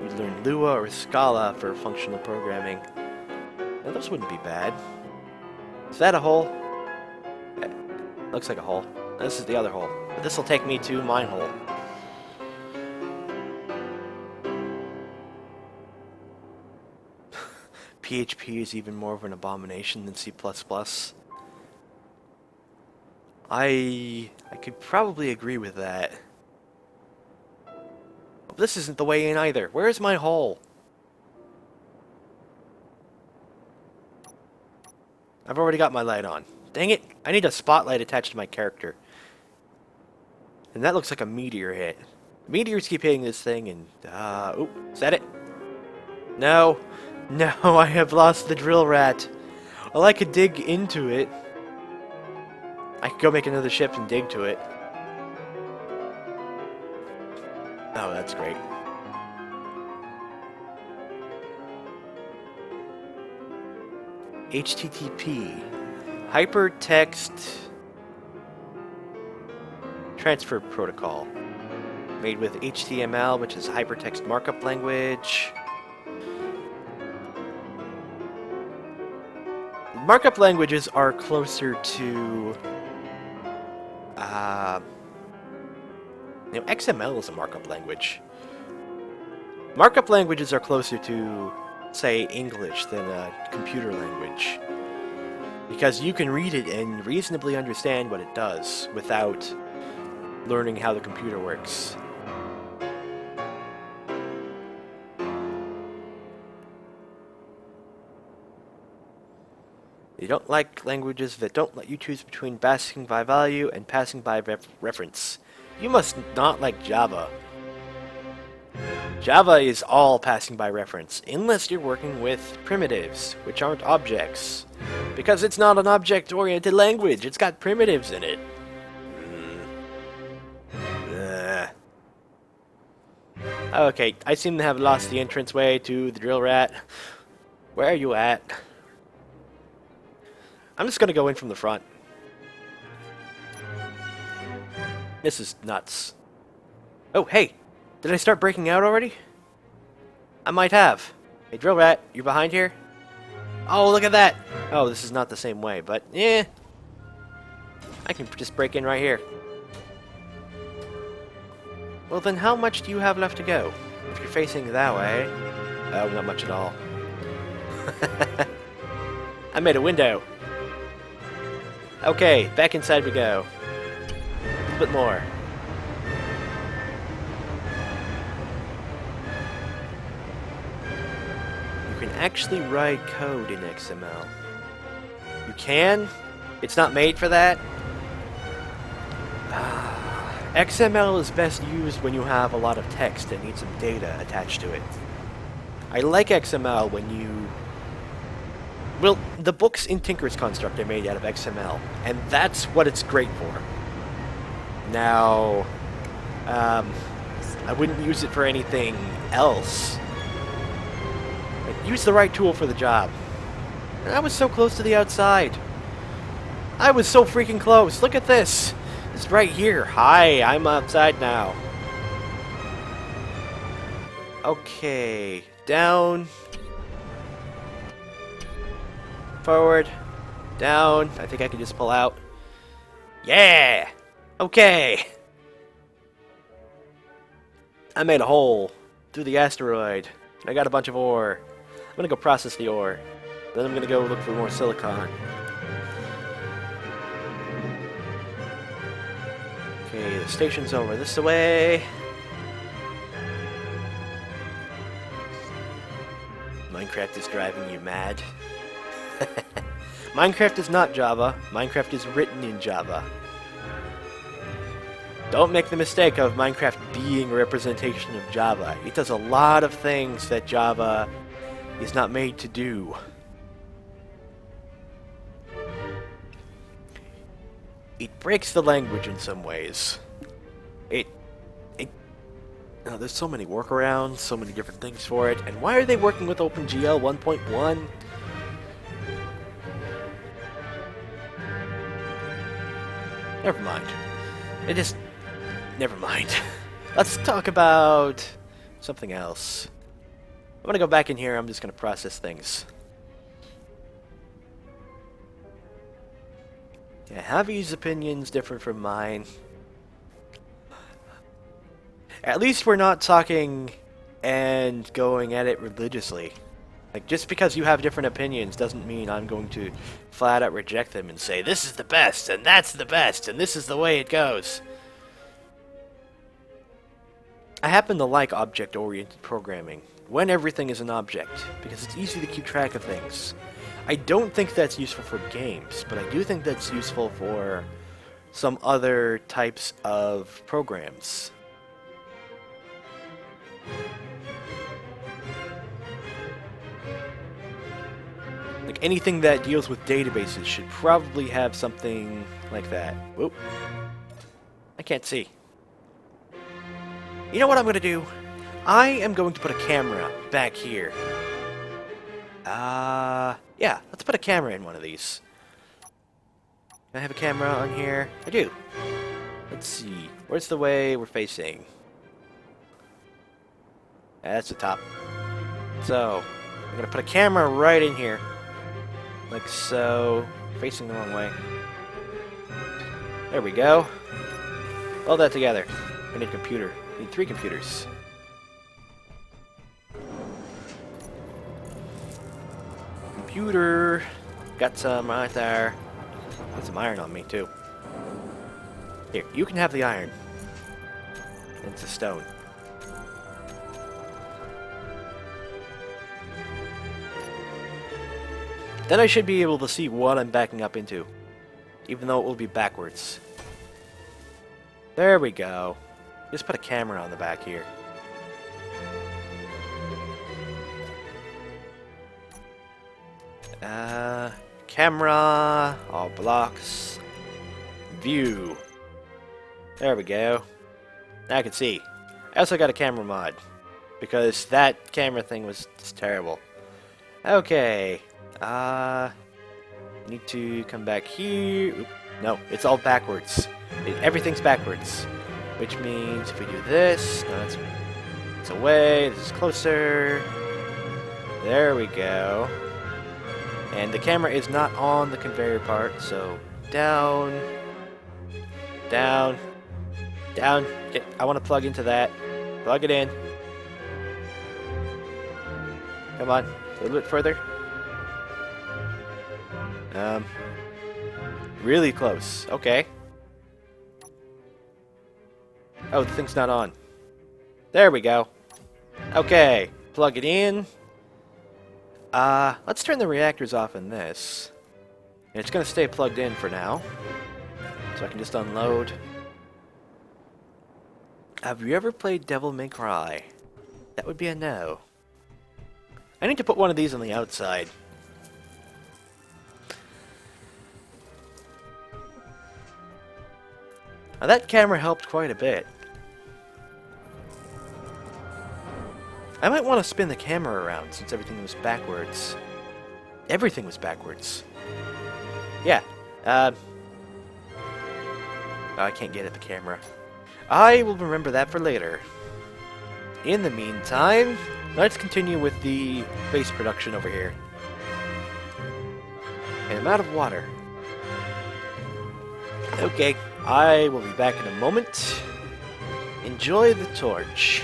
You learn Lua or Scala for functional programming. Now, those wouldn't be bad. Is that a hole? Looks like a hole. This is the other hole. But this will take me to mine hole. PHP is even more of an abomination than C++. I could probably agree with that. This isn't the way in either. Where's my hole? I've already got my light on. Dang it! I need a spotlight attached to my character. And that looks like a meteor hit. Meteors keep hitting this thing and... oh, is that it? No. No, I have lost the drill rat. Well, I could dig into it. I could go make another ship and dig to it. Oh, that's great. HTTP. Hypertext Transfer Protocol. Made with HTML, which is Hypertext Markup Language. Markup languages are closer to... XML is a markup language. Markup languages are closer to, say, English than a computer language. Because you can read it and reasonably understand what it does without learning how the computer works. You don't like languages that don't let you choose between passing by value and passing by reference. You must not like Java. Java is all passing by reference, unless you're working with primitives, which aren't objects. Because it's not an object-oriented language, it's got primitives in it. Okay, I seem to have lost the entranceway to the drill rat. Where are you at? I'm just gonna go in from the front. This is nuts. Oh, hey! Did I start breaking out already? I might have. Hey, drill rat, you behind here? Oh, look at that! Oh, this is not the same way, but yeah. I can just break in right here. Well, then how much do you have left to go? If you're facing that way... Oh, not much at all. I made a window. Okay, back inside we go. A little bit more. You can actually write code in XML. You can? It's not made for that? XML is best used when you have a lot of text and need some data attached to it. I like XML when you... Well, the books in Tinker's Construct are made out of XML, and that's what it's great for. Now, I wouldn't use it for anything else. But use the right tool for the job. And I was so close to the outside. I was so freaking close. Look at this. It's right here. Hi, I'm outside now. Okay, down. Forward. Down. I think I can just pull out. Yeah! Okay! I made a hole through the asteroid. I got a bunch of ore. I'm gonna go process the ore. Then I'm gonna go look for more silicon. Okay, the station's over this way. Minecraft is driving you mad. Minecraft is not Java. Minecraft is written in Java. Don't make the mistake of Minecraft being a representation of Java. It does a lot of things that Java is not made to do. It breaks the language in some ways. There's so many workarounds, so many different things for it, and why are they working with OpenGL 1.1? Never mind. Never mind. Let's talk about something else. I'm gonna go back in here, I'm just gonna process things. Yeah, Javi's opinion's different from mine. At least we're not talking and going at it religiously. Like, just because you have different opinions doesn't mean I'm going to flat out reject them and say, this is the best, and that's the best, and this is the way it goes. I happen to like object-oriented programming, when everything is an object, because it's easy to keep track of things. I don't think that's useful for games, but I do think that's useful for some other types of programs. Like, anything that deals with databases should probably have something like that. Whoop. I can't see. You know what I'm going to do? I am going to put a camera back here. Yeah, let's put a camera in one of these. Can I have a camera on here? I do. Let's see. Where's the way we're facing? That's the top. So, I'm going to put a camera right in here. Like so. Facing the wrong way. There we go. All that together. We need a computer. We need 3 computers. Computer. Got some right there. Got some iron on me too. Here, you can have the iron. It's a stone. Then I should be able to see what I'm backing up into. Even though it will be backwards. There we go. Just put a camera on the back here. Camera. All blocks. View. There we go. Now I can see. I also got a camera mod. Because that camera thing was just terrible. Okay. Need to come back here. Oop. No, it's all backwards. Everything's backwards. Which means if we do this, no, it's away, this is closer. There we go. And the camera is not on the conveyor part, so down, down, down. I want to plug into that. Plug it in. Come on, a little bit further. Really close. Okay. Oh, the thing's not on. There we go. Okay, plug it in. Let's turn the reactors off in this. And it's gonna stay plugged in for now. So I can just unload. Have you ever played Devil May Cry? That would be a no. I need to put one of these on the outside. Now that camera helped quite a bit. I might want to spin the camera around since everything was backwards. Everything was backwards. Yeah. Oh, I can't get at the camera. I will remember that for later. In the meantime, let's continue with the base production over here. And I'm out of water. Okay, I will be back in a moment. Enjoy the torch.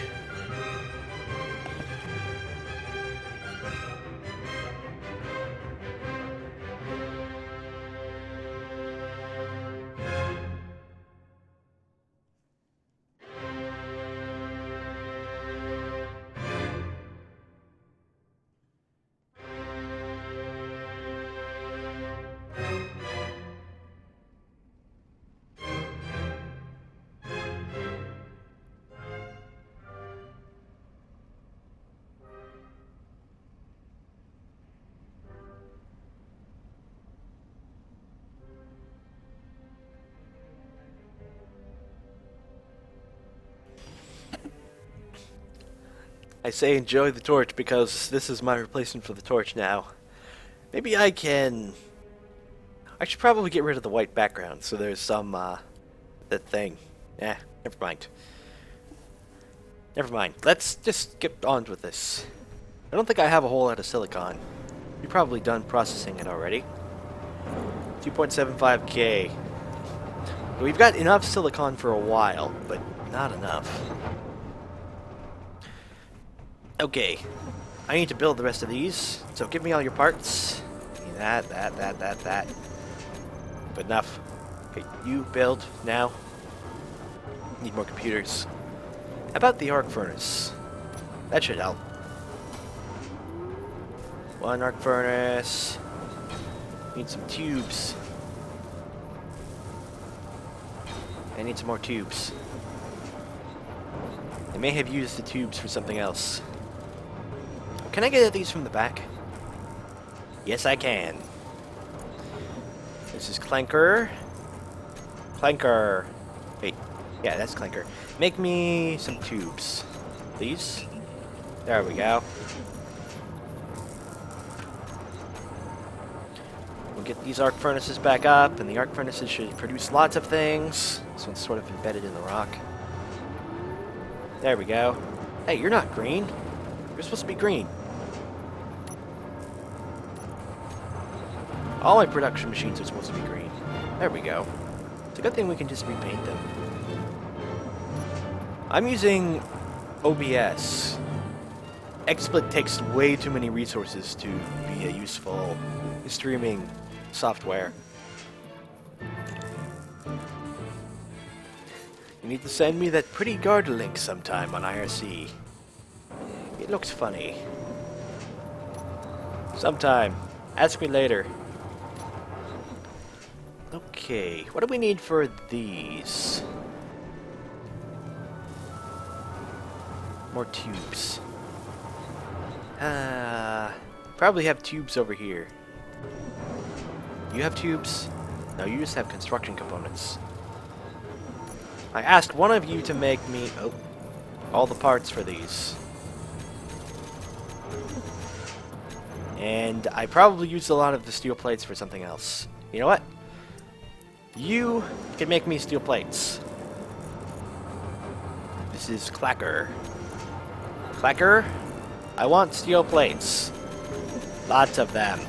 I say enjoy the torch because this is my replacement for the torch now. Maybe I can... I should probably get rid of the white background so there's some, that thing. Never mind. Never mind. Let's just get on with this. I don't think I have a whole lot of silicon. You're probably done processing it already. 2.75K. We've got enough silicon for a while, but not enough. Okay, I need to build the rest of these, so give me all your parts. Give me that. But enough. Okay, you build now. Need more computers. How about the arc furnace? That should help. One arc furnace. Need some tubes. I need some more tubes. I may have used the tubes for something else. Can I get at these from the back? Yes, I can. This is Clanker. Clanker. Wait. Yeah, that's Clanker. Make me some tubes, please. There we go. We'll get these arc furnaces back up, and the arc furnaces should produce lots of things. This one's sort of embedded in the rock. There we go. Hey, you're not green. You're supposed to be green. All my production machines are supposed to be green. There we go. It's a good thing we can just repaint them. I'm using OBS. XSplit takes way too many resources to be a useful streaming software. You need to send me that pretty Garda link sometime on IRC. It looks funny. Sometime. Ask me later. Okay, what do we need for these? More tubes. Probably have tubes over here. You have tubes? No, you just have construction components. I asked one of you to make me all the parts for these. And I probably used a lot of the steel plates for something else. You know what? You can make me steel plates. This is Clacker. Clacker, I want steel plates. Lots of them.